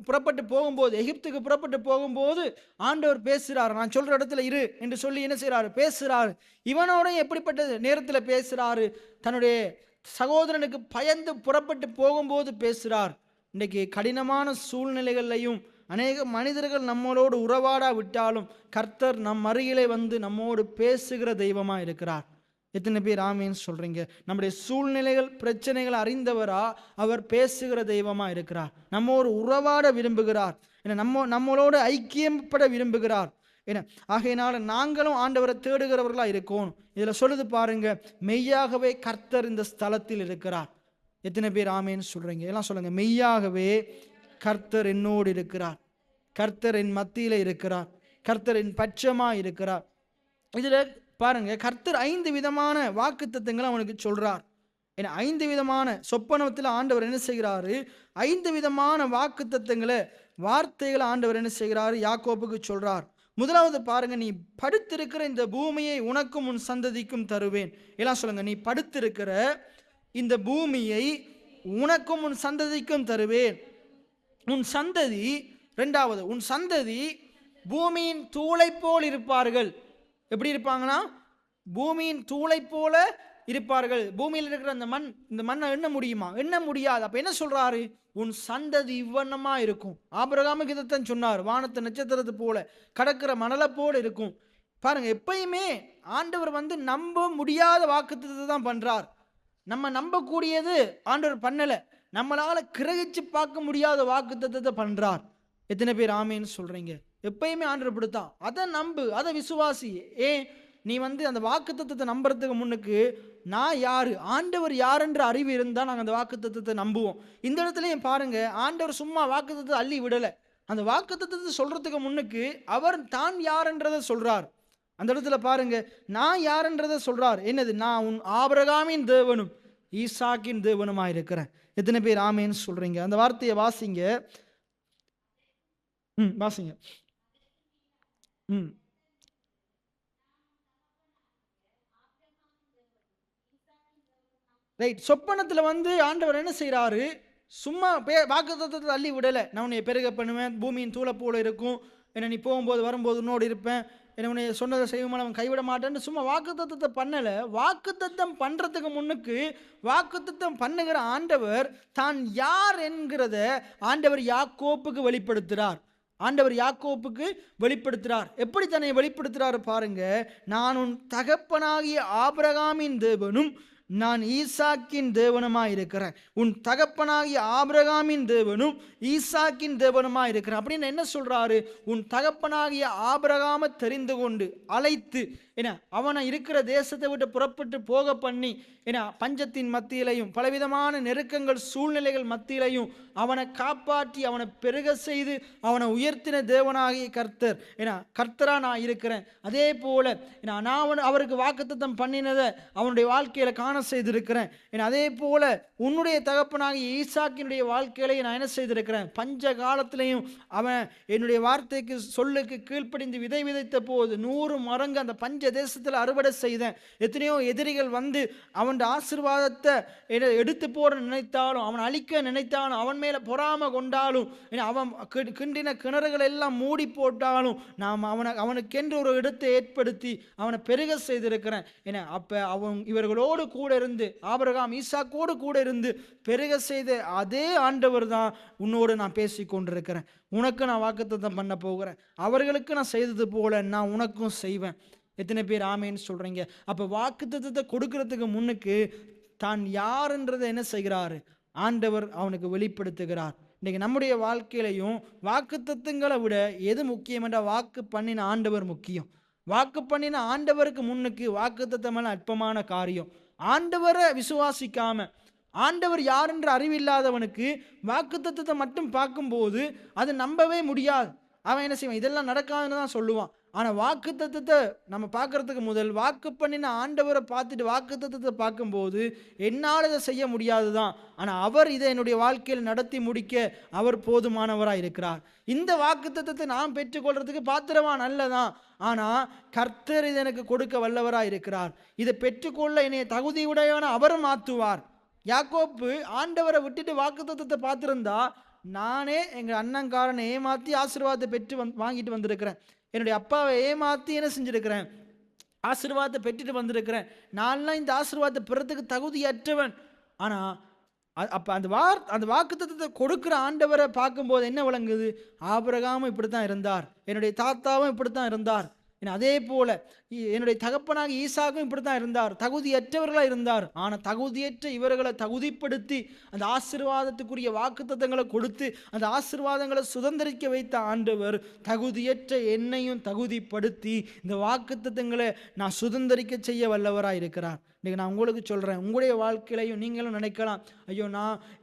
புறப்பட்டு போகும்போது, எகிப்துக்கு புறப்பட்டு போகும்போது ஆண்டவர் பேசுகிறார். நான் சொல்ற இடத்துல இரு என்று சொல்லி என்ன செய்கிறாரு? பேசுகிறாரு. இவனோட எப்படிப்பட்ட நேரத்தில் பேசுகிறாரு? தன்னுடைய சகோதரனுக்கு பயந்து புறப்பட்டு போகும்போது பேசுகிறார். இன்றைக்கு கடினமான சூழ்நிலைகளையும் அநேக மனிதர்கள் நம்மளோடு உறவாடா விட்டாலும் கர்த்தர் நம் அருகிலே வந்து நம்மோடு பேசுகிற தெய்வமாக இருக்கிறார். எத்தனை பேர் ஆமேன்னு சொல்றீங்க? நம்முடைய சூழ்நிலைகள் பிரச்சனைகள் அறிந்தவரா அவர் பேசுகிற தெய்வமா இருக்கிறார். நம்மோடு உறவாட விரும்புகிறார். நம்மளோட ஐக்கியப்பட விரும்புகிறார். ஏன்னா ஆகையினால நாங்களும் ஆண்டவரை தேடுகிறவர்களா இருக்கோம். இதுல சொல்லுது பாருங்க, மெய்யாகவே கர்த்தர் இந்த ஸ்தலத்தில் இருக்கிறார். எத்தனை பேர் ஆமேன்னு சொல்றீங்க? எல்லாம் சொல்லுங்க. மெய்யாகவே கர்த்தர் என்னோடு இருக்கிறார். கர்த்தர் என் மத்தியில இருக்கிறார். கர்த்தர் என் பட்சமா இருக்கிறார். இதுல பாருங்க, கர்த்தர் 5 விதமான வாக்குத்தத்தங்களை அவனுக்கு சொல்றார். ஏன்னா 5 விதமான சொப்பனத்தில் ஆண்டவர் என்ன செய்கிறாரு? 5 விதமான வாக்குத்தத்தங்களை வார்த்தைகளை ஆண்டவர் என்ன செய்கிறாரு? யாக்கோப்புக்கு சொல்றார். முதலாவது பாருங்க, நீ படுத்திருக்கிற இந்த பூமியை உனக்கும் உன் சந்ததிக்கும் தருவேன். எல்லாம் சொல்லுங்க. நீ படுத்திருக்கிற இந்த பூமியை உனக்கும் உன் சந்ததிக்கும் தருவேன். உன் சந்ததி, இரண்டாவது, உன் சந்ததி பூமியின் தூளை போல் இருப்பார்கள். எப்படி இருப்பாங்கன்னா, பூமியின் தூளை போல இருப்பார்கள். பூமியில் இருக்கிற அந்த மண், இந்த மண்ணை எண்ண முடியுமா? எண்ண முடியாது. அப்ப என்ன சொல்றாரு? உன் சந்ததி இவ்வண்ணமா இருக்கும். ஆபிரகாமுக்கு இதைத்தான் சொன்னார். வானத்து நட்சத்திரத்தை போல, கடற்கிற மணலை போல இருக்கும். பாருங்க, எப்பயுமே ஆண்டவர் நம்ப முடியாத வாக்குத்தத்தத்தை தான் பண்றார். நம்ம நம்பக்கூடியது ஆண்டவர் பண்ணல. நம்மளால கிரகிச்சு பார்க்க முடியாத வாக்குத்தத்தத்தை பண்றார். எத்தனை பேர் ஆமேன்னு சொல்றீங்க? எப்பயுமே ஆண்டவர் இப்படித்தான். அதை நம்பு, அதை விசுவாசி. ஏன் நீ அந்த வாக்குத்தத்தத்தை நம்புறதுக்கு முன்னுக்கு நான் யாரு, ஆண்டவர் யாருன்ற அறிவு இருந்தால் நாங்கள் அந்த வாக்குத்தத்தத்தை நம்புவோம். இந்த இடத்துலையும் பாருங்க, ஆண்டவர் சும்மா வாக்குத்தத்தை அள்ளி விடலை. அந்த வாக்குத்தத்தத்தை சொல்றதுக்கு முன்னுக்கு அவர் தான் யாருன்றதை சொல்றார். அந்த இடத்துல பாருங்க, நான் யாருன்றதை சொல்றார். என்னது? நான் உன் ஆபிரகாமின் தேவனும் ஈசாக்கின் தேவனுமா இருக்கிறேன். எத்தனை பேர் ஆமேன்னு சொல்றீங்க? அந்த வார்த்தையை வாசிங்க. வாசிங்க. ரைட். சொப்பனத்தில் ஆண்டவர் என்ன செய்யறாரு? சும்மா வாக்குத்தத்தத்தை அள்ளி விடலை. நான் உன்னை பெருக பண்ணுவேன், பூமியின் தூளை போல இருக்கும், என்ன நீ போகும்போது வரும்போது உன்னோடு இருப்பேன், என்ன உன்னை சொன்னதை செய்வோம், அவன் கைவிட மாட்டேன்னு சும்மா வாக்குத்தத்தத்தை பண்ணலை. வாக்குத்தத்தம் பண்ணுறதுக்கு முன்னுக்கு வாக்குத்தத்தம் பண்ணுகிற ஆண்டவர் தான் யார் என்கிறத ஆண்டவர் யாக்கோப்புக்கு வெளிப்படுத்துகிறார். ஆண்டவர் யாக்கோப்புக்கு வெளிப்படுத்துகிறார். எப்படி தன்னை வெளிப்படுத்துகிறார் பாருங்க. நான் உன் தகப்பனாகிய ஆபிரகாமின் தேவனும் நான் ஈசாக்கின் தேவனுமாய் இருக்கிறேன். உன் தகப்பனாகிய ஆபிரகாமின் தேவனும் ஈசாக்கின் தேவனுமாய் இருக்கிறேன் அப்படின்னு என்ன சொல்றாரு? உன் தகப்பனாகிய ஆபிரகாமை தெரிந்து கொண்டு அழைத்து, ஏன்னா அவனை இருக்கிற தேசத்தை விட்டு புறப்பட்டு போக பண்ணி, ஏன்னா பஞ்சத்தின் மத்தியிலையும் பலவிதமான நெருக்கங்கள் சூழ்நிலைகள் மத்தியிலையும் அவனை காப்பாற்றி அவனை பெருக செய்து அவனை உயர்த்தின தேவனாகிய கர்த்தர். ஏன்னா கர்த்தரா நான் இருக்கிறேன். அதே போல நான் அவருக்கு வாக்குத்தத்தம் பண்ணினதை அவனுடைய வாழ்க்கையில காண வாக்குத்தத்தம் செய்திருக்கிறேன். அதே போல உன்னுடைய தகப்பனாகிய ஈசாக்கினுடைய வாழ்க்கையிலே நான் என்ன செய்திருக்கிறேன், பஞ்ச காலத்திலையும் அவன் என்னுடைய வார்த்தைக்கு சொல்லுக்கு கீழ்ப்படிந்து விதை விதைத்த போது 100 மடங்கு அந்த பஞ்ச தேசத்தில் அறுவடை செய்தேன். எத்தனையோ எதிரிகள் வந்து அவன் ஆசீர்வாதத்தை எடுத்து போற நினைத்தாலும், அவன் அழிக்க நினைத்தாலும், அவன் மேல பொறாம கொண்டாலும், அவன் கிண்டின கிணறுகள் எல்லாம் மூடி போட்டாலும் நாம் அவனுக்கென்று ஒரு இடத்தை ஏற்படுத்தி அவனை பெருக செய்திருக்கிறேன். அப்ப அவன் இவர்களோடு கூட இருந்து, ஆபிரகாம் ஈசாக்கோடு கூட இருந்து பெருக செய்த அதே ஆண்டவர் தான் உன்னோடு நான் பேசி கொண்டிருக்கிறேன். உனக்கு நான் வாக்குத்தத்தம் பண்ண போகிறேன். அவர்களுக்கு நான் செய்தது போல நான் உனக்கும் செய்வேன். எத்தனை பேர் ஆமேன்னு சொல்றீங்க? அப்ப வாக்குத்தத்தத்தை கொடுக்கறதுக்கு முன்னுக்கு தான் யாருன்றதை என்ன செய்கிறாரு, ஆண்டவர் அவனுக்கு வெளிப்படுத்துகிறார். இன்னைக்கு நம்முடைய வாழ்க்கையிலையும் வாக்குத்தத்தங்களை விட எது முக்கியம் என்ற வாக்கு பண்ணின ஆண்டவர் முக்கியம். வாக்கு பண்ணின ஆண்டவருக்கு முன்னுக்கு வாக்குத்தத்தம் அற்பமான காரியம். ஆண்டவரை விசுவாசிக்காம, ஆண்டவர் யார் என்ற அறிவில்லாதவனுக்கு வாக்குத்தத்தத்தை மட்டும் பார்க்கும்போது அது நம்பவே முடியாது. அவன் என்ன செய்வான், இதெல்லாம் நடக்காதுன்னு தான் சொல்லுவான். ஆனால் வாக்குத்தத்தத்தை நம்ம பார்க்கறதுக்கு முதல் வாக்கு பண்ணின ஆண்டவரை பார்த்துட்டு வாக்குத்தத்தத்தை பார்க்கும்போது என்னால் இதை செய்ய முடியாது தான், ஆனால் அவர் இதை என்னுடைய வாழ்க்கையில் நடத்தி முடிக்க அவர் போதுமானவராக இருக்கிறார். இந்த வாக்குத்தத்தத்தை நான் பெற்றுக்கொள்றதுக்கு பாத்திரவான் அல்லதான், ஆனால் கர்த்தர் இதை எனக்கு கொடுக்க வல்லவராக இருக்கிறார். இதை பெற்றுக்கொள்ள என்னை தகுதியுடையவன அவர் மாற்றுவார். யாக்கோப்பு ஆண்டவரை விட்டுட்டு வாக்குத்தத்தத்தை பார்த்துருந்தா, நானே எங்கள் அண்ணங்காரனை ஏமாற்றி ஆசீர்வாதத்தை பெற்று வாங்கிட்டு வந்திருக்கிறேன், என்னுடைய அப்பாவை ஏமாற்றி என்ன செஞ்சிருக்கிறேன், ஆசீர்வாதத்தை பெற்றுட்டு வந்திருக்கிறேன், நான்லாம் இந்த ஆசீர்வாதத்தை பெறத்துக்கு தகுதியற்றவன். ஆனால் அப்போ அந்த வாக்குத்தத்தத்தை கொடுக்குற ஆண்டவரை பார்க்கும்போது என்ன விளங்குது, ஆபிரகாமும் இப்படித்தான் இருந்தார், என்னுடைய தாத்தாவும் இப்படித்தான் இருந்தார், அதே போல என்னுடைய தகப்பனாக ஈசாக்கும் இப்படித்தான் இருந்தார், தகுதியற்றவர்களாக இருந்தார். ஆனால் தகுதியற்ற இவர்களை தகுதிப்படுத்தி அந்த ஆசீர்வாதத்துக்குரிய வாக்குத்தத்தங்களை கொடுத்து அந்த ஆசீர்வாதங்களை சுதந்திரிக்க வைத்த ஆண்டவர் தகுதியற்ற என்னையும் தகுதிப்படுத்தி இந்த வாக்குத்தத்தங்களை நான் சுதந்திரிக்க செய்ய வல்லவராக இருக்கிறார். இன்றைக்கி நான் உங்களுக்கு சொல்கிறேன், உங்களுடைய வாழ்க்கையிலையும் நீங்களும் நினைக்கலாம், ஐயோ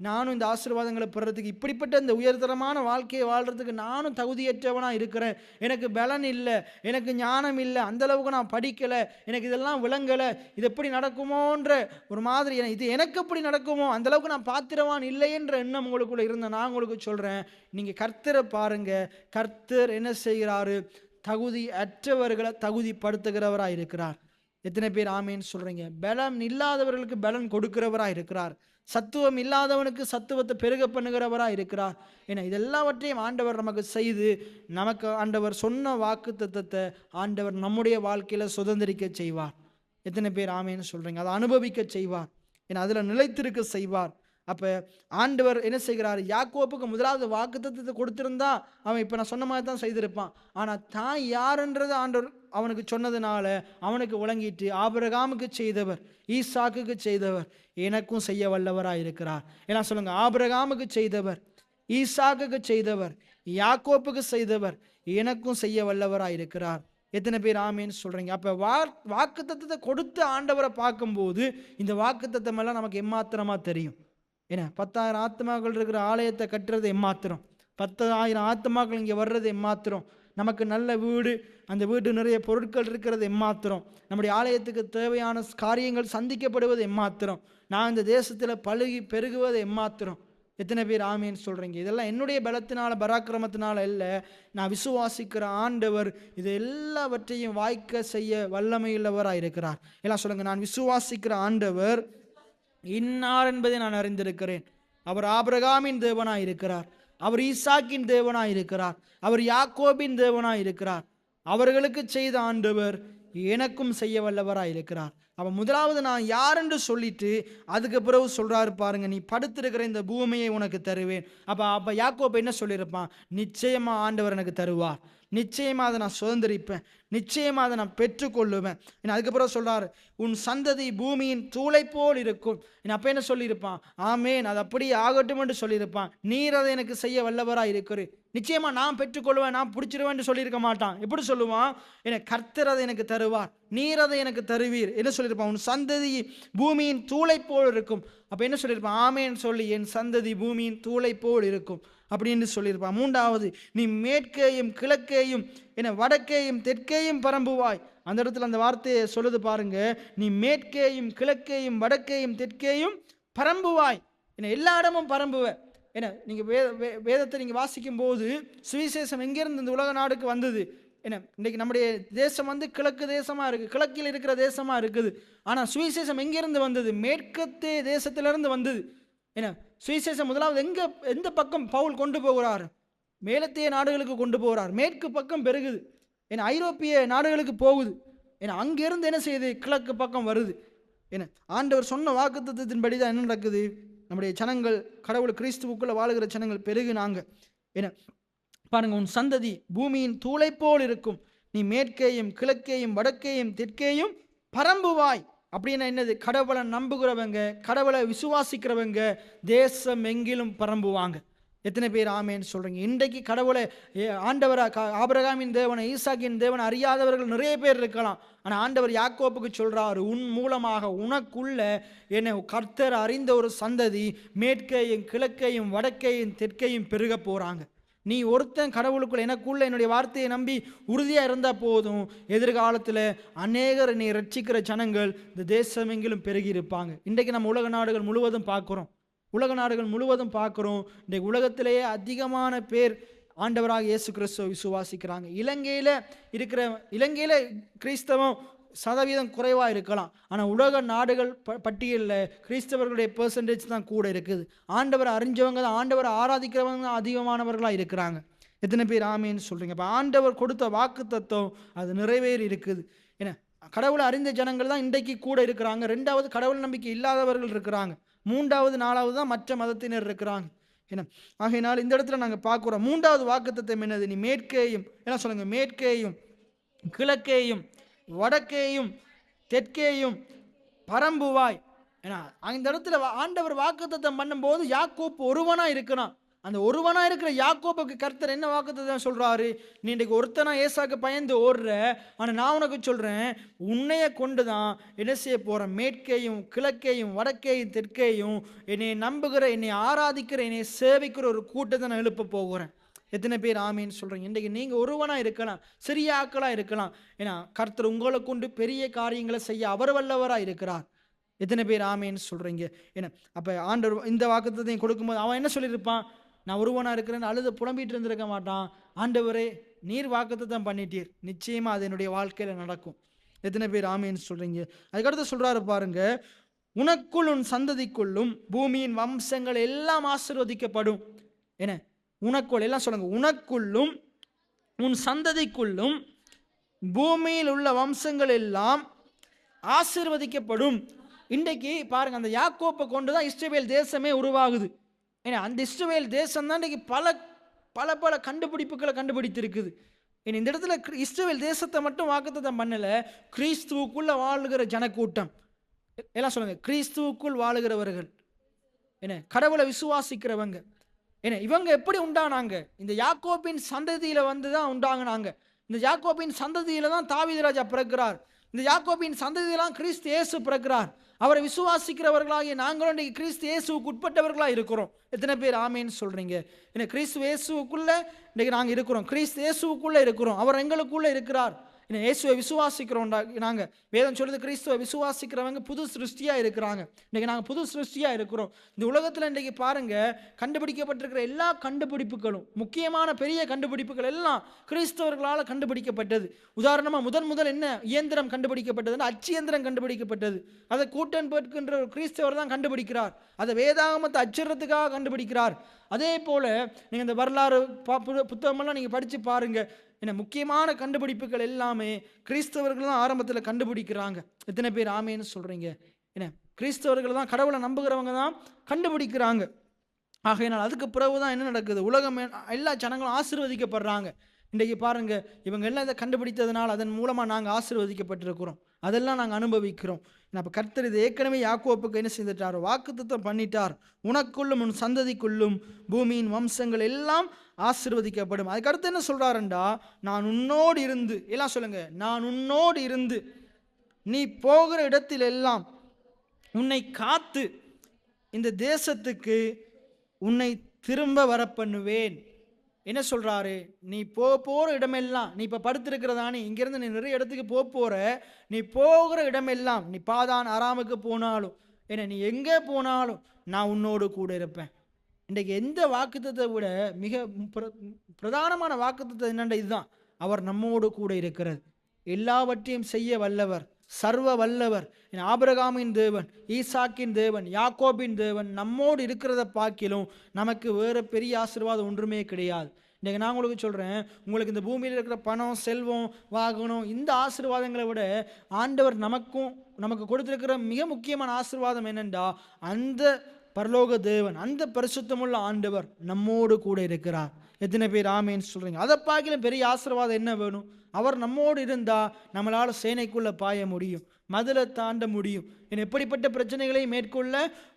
நானும் இந்த ஆசீர்வாதங்களை பெறத்துக்கு, இப்படிப்பட்ட இந்த உயர்தரமான வாழ்க்கையை வாழ்கிறதுக்கு நானும் தகுதியற்றவனாக இருக்கிறேன், எனக்கு பலன் இல்லை, எனக்கு ஞானம் இல்லை, அந்தளவுக்கு நான் படிக்கலை, எனக்கு இதெல்லாம் விளங்கலை, இது எப்படி நடக்குமோன்ற ஒரு மாதிரி, இது எனக்கு எப்படி நடக்குமோ அந்தளவுக்கு நான் பாத்திரவான் இல்லை என்ற எண்ணம் உங்களுக்குள்ளே இருந்த நான் உங்களுக்கு சொல்கிறேன், நீங்கள் கர்த்தரை பாருங்கள். கர்த்தர் என்ன செய்கிறாரு, தகுதி அற்றவர்களை தகுதிப்படுத்துகிறவராக இருக்கிறார். எத்தனை பேர் ஆமேன்னு சொல்றீங்க? பலம் இல்லாதவர்களுக்கு பலன் கொடுக்கிறவராக இருக்கிறார். சத்துவம் இல்லாதவனுக்கு சத்துவத்தை பெருக பண்ணுகிறவராக இருக்கிறார். ஏன்னா இதெல்லாவற்றையும் ஆண்டவர் நமக்கு செய்து நமக்கு ஆண்டவர் சொன்ன வாக்குத்தத்தத்தை ஆண்டவர் நம்முடைய வாழ்க்கையில் சுதந்திரிக்க செய்வார். எத்தனை பேர் ஆமேன்னு சொல்றீங்க? அதை அனுபவிக்க செய்வார். ஏன்னா அதில் நிலைத்திருக்க செய்வார். அப்போ ஆண்டவர் என்ன செய்கிறார், யாக்கோப்புக்கு முதலாவது வாக்குத்தத்தத்தை கொடுத்திருந்தா அவன் இப்போ நான் சொன்ன மாதிரி தான் செய்திருப்பான். ஆனால் தான் யாருன்றது ஆண்டவர் அவனுக்கு சொன்னதுனால அவனுக்கு விளங்கிட்டு ஆபிரகாமுக்கு செய்தவர், ஈசாக்குக்கு செய்தவர், எனக்கும் செய்ய வல்லவராக இருக்கிறார். ஏன்னா சொல்லுங்க, ஆபிரகாமுக்கு செய்தவர், ஈசாக்குக்கு செய்தவர், யாக்கோப்புக்கு செய்தவர், எனக்கும் செய்ய வல்லவராக இருக்கிறார். எத்தனை பேர் ஆமேன்னு சொல்றீங்க? அப்போ வாக்குத்தத்தத்தை கொடுத்து ஆண்டவரை பார்க்கும்போது இந்த வாக்குத்தத்தம் எல்லாம் நமக்கு எம்மாத்திரமா தெரியும். ஏன்னா 10,000 ஆத்மாக்கள் இருக்கிற ஆலயத்தை கட்டுறது எம்மாத்திரம், 10,000 ஆத்மாக்கள் இங்கே வர்றது எம்மாத்திரம், நமக்கு நல்ல வீடு, அந்த வீடு நிறைய பொருட்கள் இருக்கிறது எம்மாத்திரம், நம்முடைய ஆலயத்துக்கு தேவையான காரியங்கள் சந்திக்கப்படுவது எம்மாத்திரம், நான் இந்த தேசத்தில் பழுகி பெருகுவது எம்மாத்திரம். எத்தனை பேர் ஆமேன்னு சொல்கிறீங்க? இதெல்லாம் என்னுடைய பலத்தினால பராக்கிரமத்தினால இல்லை, நான் விசுவாசிக்கிற ஆண்டவர் இது எல்லாவற்றையும் வாய்க்க செய்ய வல்லமையுள்ளவராக இருக்கிறார். எல்லாம் சொல்லுங்க, நான் விசுவாசிக்கிற ஆண்டவர் இன்னார் என்பதை நான் அறிந்திருக்கிறேன். அவர் ஆபிரகாமின் தேவனாய் இருக்கிறார், அவர் ஈசாக்கின் தேவனாய் இருக்கிறார், அவர் யாக்கோபின் தேவனாய் இருக்கிறார். அவர்களுக்கு செய்த ஆண்டவர் எனக்கும் செய்ய வல்லவராய் இருக்கிறார். அப்போ முதலாவது நான் யார் என்று சொல்லிட்டு அதுக்கு பிறகு சொல்றாரு பாருங்க, நீ படுத்திருக்கிற இந்த பூமியை உனக்கு தருவேன். அப்போ யாக்கோபு என்ன சொல்லியிருப்பான், நிச்சயமா ஆண்டவர் எனக்கு தருவார், நிச்சயமாக அதை நான் சுதந்திரிப்பேன், நிச்சயமாக அதை நான் பெற்றுக்கொள்ளுவேன். அதுக்கப்புறம் சொல்றாரு, உன் சந்ததி பூமியின் தூளை போல் இருக்கும். அப்போ என்ன சொல்லியிருப்பான், ஆமேன் அது அப்படியே ஆகட்டும் என்று சொல்லியிருப்பான். நீர் அதை எனக்கு செய்ய வல்லவராக இருக்கிறேன், நிச்சயமா நான் பெற்றுக்கொள்வேன், நான் பிடிச்சிருவேன் சொல்லியிருக்க மாட்டான். எப்படி சொல்லுவான், எனக்கு கர்த்தர் அதை எனக்கு தருவார், நீர் அதை எனக்கு தருவீர் என்ன சொல்லியிருப்பான், உன் சந்ததி பூமியின் தூளை போல் இருக்கும். அப்போ என்ன சொல்லியிருப்பான், ஆமேன்னு சொல்லி என் சந்ததி பூமியின் தூளை போல் இருக்கும் அப்படின்னு சொல்லியிருப்பான். மூன்றாவது, நீ மேற்கேயும் கிழக்கேயும் என வடக்கேயும் தெற்கேயும் பரம்புவாய். அந்த இடத்துல அந்த வார்த்தையை சொல்லுது பாருங்க, நீ மேற்கேயும் கிழக்கேயும் வடக்கேயும் தெற்கேயும் பரம்புவாய். என்ன எல்லா இடமும் பரம்புவ. என்ன நீங்க வேதத்தை நீங்க வாசிக்கும் போது சுவிசேஷம் எங்கிருந்து இந்த உலக நாடுக்கு வந்தது? என்ன இன்னைக்கு நம்முடைய தேசம் வந்து கிழக்கு தேசமா இருக்கு, கிழக்கில் இருக்கிற தேசமா இருக்குது. ஆனா சுவிசேஷம் எங்கிருந்து வந்தது? மேற்கத்தே தேசத்திலிருந்து வந்தது. என்ன சுவிசேஷம் முதலாவது எந்த பக்கம் பவுல் கொண்டு போகிறார்? மேலத்தைய நாடுகளுக்கு கொண்டு போகிறார். மேற்கு பக்கம் பெருகுது. ஏன்னா ஐரோப்பிய நாடுகளுக்கு போகுது. ஏன்னா அங்கிருந்து என்ன செய்யுது? கிழக்கு பக்கம் வருது. ஏன்னா ஆண்டவர் சொன்ன வாக்குத்தத்தத்தின்படி தான் என்ன நடக்குது? நம்முடைய ஜனங்கள், கடவுள் கிறிஸ்துவுக்குள்ள வாழுகிற ஜனங்கள் பெருகுனாங்க. ஏன்னா பாருங்க, உன் சந்ததி பூமியின் தூளை போல் இருக்கும், நீ மேற்கேயும் கிழக்கேயும் வடக்கேயும் தெற்கேயும் பரம்புவாய். அப்படின்னா என்னது? கடவுளை நம்புகிறவங்க, கடவுளை விசுவாசிக்கிறவங்க தேசம் எங்கிலும் பரம்புவாங்க. எத்தனை பேர் ஆமேன்னு சொல்றீங்க? இன்றைக்கு கடவுளை ஆண்டவரை, ஆபிரகாமின் தேவனை, ஈசாக்கின் தேவனை அறியாதவர்கள் நிறைய பேர் இருக்கலாம். ஆனால் ஆண்டவர் யாக்கோப்புக்கு சொல்றாரு, உன் மூலமாக உனக்குள்ள என்னை கர்த்தர் அறிந்த ஒரு சந்ததி மேற்கையும் கிழக்கையும் வடக்கையும் தெற்கையும் பெருக போறாங்க. நீ ஒருத்தன் கடவுளுக்குள்ள, எனக்குள்ள என்னுடைய வார்த்தையை நம்பி உறுதியாக இருந்தால் போதும், எதிர்காலத்தில் அநேகர் என்னை ரட்சிக்கிற ஜனங்கள் இந்த தேசம் எங்கிலும் பெருகி இருப்பாங்க. இன்றைக்கு நம்ம உலக நாடுகள் முழுவதும் பார்க்குறோம். இன்றைக்கு உலகத்திலேயே அதிகமான பேர் ஆண்டவராக இயேசு கிறிஸ்துவை விசுவாசிக்கிறாங்க. இலங்கையில் கிறிஸ்தவம் சதவீதம் குறைவாக இருக்கலாம். ஆனால் உலக நாடுகள் பட்டியலில் கிறிஸ்தவர்களுடைய பெர்சன்டேஜ் தான் கூட இருக்குது. ஆண்டவரை அறிஞ்சவங்க தான், ஆண்டவரை ஆராதிக்கிறவங்க தான் அதிகமானவர்களாக இருக்கிறாங்க. எத்தனை பேர் ஆமேன்னு சொல்கிறீங்க? இப்போ ஆண்டவர் கொடுத்த வாக்கு தத்துவம் அது நிறைவேறி இருக்குது. ஏன்னா கடவுளை அறிந்த ஜனங்கள் தான் இன்றைக்கு கூட இருக்கிறாங்க. ரெண்டாவது, கடவுள் நம்பிக்கை இல்லாதவர்கள் இருக்கிறாங்க. மூன்றாவது, நாலாவது தான் மற்ற மதத்தினர் இருக்கிறாங்க. ஏன்னா ஆகையினால் இந்த இடத்துல நாங்கள் பார்க்குறோம், மூன்றாவது வாக்குத்தத்தம் என்னது? நீ மேற்கேயும், என்ன சொல்லுங்க, மேற்கேயும் கிழக்கேயும் வடக்கேயும் தெற்கேயும் பரம்புவாய். ஏன்னா இந்த இடத்துல ஆண்டவர் வாக்குத்தத்தம் பண்ணும்போது யாக்கோப்பு ஒருவனா இருக்கிறான். அந்த ஒருவனா இருக்கிற யாக்கோப்புக்கு கர்த்தர் என்ன வாக்குத்தத்தம் சொல்றாரு? நீ இன்றைக்கு ஒருத்தனா ஏசாக்கு பயந்து ஓடுற, ஆனால் நான் உனக்கு சொல்றேன், உன்னைய கொண்டுதான் என்ன செய்ய போறேன்? மேற்கேயும் கிழக்கேயும் வடக்கேயும் தெற்கேயும் என்னை நம்புகிற, என்னை ஆராதிக்கிற, என்னை சேவிக்கிற ஒரு கூட்டத்தை நான் எழுப்ப போகிறேன். எத்தனை பேர் ஆமீன்னு சொல்றீங்க? இன்றைக்கு நீங்க ஒருவனா இருக்கலாம், சிறிய ஆக்களா இருக்கலாம். ஏன்னா கர்த்தர் உங்களை கொண்டு பெரிய காரியங்களை செய்ய அவர் வல்லவரா இருக்கிறார். எத்தனை பேர் ஆமீன்னு சொல்றீங்க? ஏன்னா அப்ப ஆண்டவர் இந்த வாக்குத்தத்தம் கொடுக்கும்போது அவன் என்ன சொல்லியிருப்பான்? நான் ஒருவனா இருக்கிறேன்னு அழுது புலம்பிட்டு இருந்திருக்க மாட்டான். ஆண்டவரே, நீர் வாக்குத்தத்தம் பண்ணிட்டீர், நிச்சயமா அது என்னுடைய வாழ்க்கையில நடக்கும். எத்தனை பேர் ஆமீன்னு சொல்றீங்க? அதுக்கடுத்து சொல்றாரு பாருங்க, உனக்குள் உன் சந்ததிக்குள்ளும் பூமியின் வம்சங்கள் எல்லாம் ஆசீர்வதிக்கப்படும். என்ன உனக்குள் எல்லாம் சொல்லுங்க, உனக்குள்ளும் உன் சந்ததிக்குள்ளும் பூமியில் உள்ள வம்சங்கள் எல்லாம் ஆசீர்வதிக்கப்படும். இன்றைக்கு பாருங்க, அந்த யாக்கோப்பை கொண்டுதான் இஸ்ரவேல் தேசமே உருவாகுது. ஏன்னா அந்த இஸ்ரவேல் தேசம் தான் இன்றைக்கு பல பல கண்டுபிடிப்புகளை கண்டுபிடித்திருக்குது. ஏன்னா இந்த இடத்துல இஸ்ரவேல் தேசத்தை மட்டும் வாக்குத்தத்தம் பண்ணல, கிறிஸ்துவுக்குள்ள வாழுகிற ஜனக்கூட்டம் எல்லாம் சொல்லுங்க, கிறிஸ்துவுக்குள் வாழுகிறவர்கள், என்ன கடவுளை விசுவாசிக்கிறவங்க. ஏன்னா இவங்க எப்படி உண்டானாங்க? இந்த யாக்கோப்பின் சந்ததியில வந்து தான் உண்டாங்கினாங்க. இந்த யாக்கோப்பின் சந்ததியில தான் தாவீது ராஜா பிறக்கிறார். இந்த யாக்கோப்பின் சந்ததியிலாம் கிறிஸ்து இயேசு பிறக்கிறார். அவரை விசுவாசிக்கிறவர்களாகிய நாங்களும் இன்றைக்கு கிறிஸ்து இயேசுவுக்கு உட்பட்டவர்களாக இருக்கிறோம். எத்தனை பேர் ஆமேன்னு சொல்றீங்க? ஏன்னா கிறிஸ்து இயேசுக்குள்ள இன்றைக்கு நாங்கள் இருக்கிறோம், கிறிஸ்து இயேசுக்குள்ள இருக்கிறோம், அவர் எங்களுக்குள்ள இருக்கிறார். இயேசுவை விசுவாசிக்கிறோம். நாங்கள் வேதம் சொல்லுது, கிறிஸ்துவை விசுவாசிக்கிறவங்க புது சிருஷ்டியாக இருக்கிறாங்க. இன்றைக்கி நாங்கள் புது சிருஷ்டியாக இருக்கிறோம். இந்த உலகத்தில் இன்றைக்கி பாருங்கள், கண்டுபிடிக்கப்பட்டிருக்கிற எல்லா கண்டுபிடிப்புகளும், முக்கியமான பெரிய கண்டுபிடிப்புகள் எல்லாம் கிறிஸ்தவர்களால் கண்டுபிடிக்கப்பட்டது. உதாரணமாக முதல் என்ன இயந்திரம் கண்டுபிடிக்கப்பட்டதுன்னா அச்சு இயந்திரம் கண்டுபிடிக்கப்பட்டது. அதை கூட்டன் பேட்கின்ற ஒரு கிறிஸ்தவர் தான் கண்டுபிடிக்கிறார். அதை வேதாகமத்தை அச்சிடுறதுக்காக கண்டுபிடிக்கிறார். அதே போல் நீங்கள் இந்த வரலாறு புத்தகமெல்லாம் நீங்கள் படித்து பாருங்கள். என்ன முக்கியமான கண்டுபிடிப்புகள் எல்லாமே கிறிஸ்தவர்கள் தான் ஆரம்பத்தில் கண்டுபிடிக்கிறாங்க. எத்தனை பேர் ஆமேன்னு சொல்றீங்க? என்ன கிறிஸ்தவர்கள் தான், கடவுளை நம்புகிறவங்க தான் கண்டுபிடிக்கிறாங்க. ஆகையினால் அதுக்கு பிறகுதான் என்ன நடக்குது? உலகம் எல்லா ஜனங்களும் ஆசீர்வதிக்கப்படுறாங்க. இன்றைக்கு பாருங்க, இவங்க எல்லாம் இதை கண்டுபிடித்ததுனால அதன் மூலமாக நாங்கள் ஆசீர்வதிக்கப்பட்டிருக்கிறோம், அதெல்லாம் நாங்கள் அனுபவிக்கிறோம். அப்போ கர்த்தர் இது ஏற்கனவே யாக்கோப்புக்கு என்ன செய்துட்டார்? வாக்குத்தத்தம் பண்ணிட்டார். உனக்குள்ளும் உன் சந்ததிக்குள்ளும் பூமியின் வம்சங்கள் எல்லாம் ஆசீர்வதிக்கப்படும். அதுக்கடுத்து என்ன சொல்றாருண்டா, நான் உன்னோடு இருந்து, எல்லாம் சொல்லுங்க, நான் உன்னோடு இருந்து நீ போகிற இடத்தில் எல்லாம் உன்னை காத்து இந்த தேசத்துக்கு உன்னை திரும்ப வர பண்ணுவேன். என்ன சொல்றாரு? நீ போற இடமெல்லாம், நீ இப்ப படுத்திருக்கிறதானே, இங்கிருந்து நீ நிறைய இடத்துக்கு போற. நீ போகிற இடமெல்லாம், நீ பாதான் அராமுக்கு போனாலும், நீ எங்க போனாலும் நான் உன்னோடு கூட இருப்பேன். இன்றைக்கு எந்த வாக்குத்தத்தை விட மிக பிரதானமான வாக்குத்தத்தம் என்னென்ன இதுதான். அவர் நம்மோடு கூட இருக்கிறது. எல்லாவற்றையும் செய்ய வல்லவர், சர்வ வல்லவர். ஆபிரகாமின் தேவன், ஈசாக்கின் தேவன், யாக்கோபின் தேவன் நம்மோடு இருக்கிறத பார்க்கிலும் நமக்கு வேறு பெரிய ஆசீர்வாதம் ஒன்றுமே கிடையாது. இன்றைக்கு நான் உங்களுக்கு சொல்கிறேன், உங்களுக்கு இந்த பூமியில் இருக்கிற பணம், செல்வம், வாகனம், இந்த ஆசீர்வாதங்களை விட ஆண்டவர் நமக்கு கொடுத்திருக்கிற மிக முக்கியமான ஆசீர்வாதம் என்னென்றா, அந்த பரலோக தேவன், அந்த பரிசுத்தமுள்ள ஆண்டவர் நம்மோடு கூட இருக்கிறார். எத்தனை பேர் ஆமேன்னு சொல்றீங்க? அதை பார்க்கலும் பெரிய ஆசீர்வாதம் என்ன வேணும்? அவர் நம்மோடு இருந்தா நம்மளால சேனைக்குள்ள பாய முடியும், மதிலை தாண்ட முடியும், எப்படிப்பட்ட பிரச்சனைகளை மேற்கொள்ள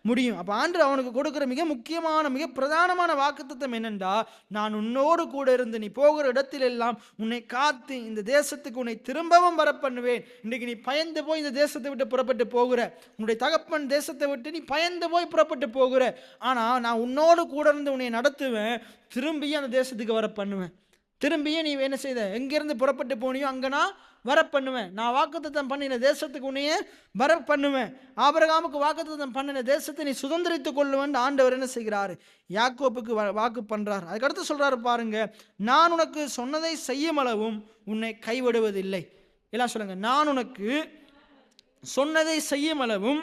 முடியும். அப்ப ஆண்டவர் அவனுக்கு கொடுக்கிற மிக முக்கியமான மிக பிரதானமான வாக்குத்தத்தம் என்னென்றா, நான் உன்னோடு கூட இருந்து நீ போகிற இடத்திலெல்லாம் உன்னை காத்து இந்த தேசத்துக்கு உன்னை திரும்பவும் வர பண்ணுவேன். இன்றைக்கு நீ பயந்து போய் இந்த தேசத்தை விட்டு புறப்பட்டு போகிற, உன்னுடைய தகப்பன் தேசத்தை விட்டு நீ பயந்து போய் புறப்பட்டு போகிற, ஆனா நான் உன்னோடு கூட இருந்து உன்னை நடத்துவேன், திரும்பியும் அந்த தேசத்துக்கு வர பண்ணுவேன். திரும்பியும் நீ என்ன செய்த, எங்கிருந்து புறப்பட்டு போனியோ அங்க நான் வர பண்ணுவேன். நான் வாக்குத்தத்தம் பண்ணின தேசத்துக்கு உன்னையே வர பண்ணுவேன். ஆபிரகாமுக்கு வாக்குத்தத்தம் பண்ணின தேசத்தை நீ சுதந்திரித்துக் கொள்ளுவேன். ஆண்டவர் என்ன செய்கிறாரு? யாக்கோப்புக்கு வாக்கு பண்றார். அதுக்கடுத்து சொல்றாரு பாருங்க, நான் உனக்கு சொன்னதை செய்யும் அளவும் உன்னை கைவிடுவதில்லை. எல்லாம் சொல்லுங்க, நான் உனக்கு சொன்னதை செய்யும் அளவும்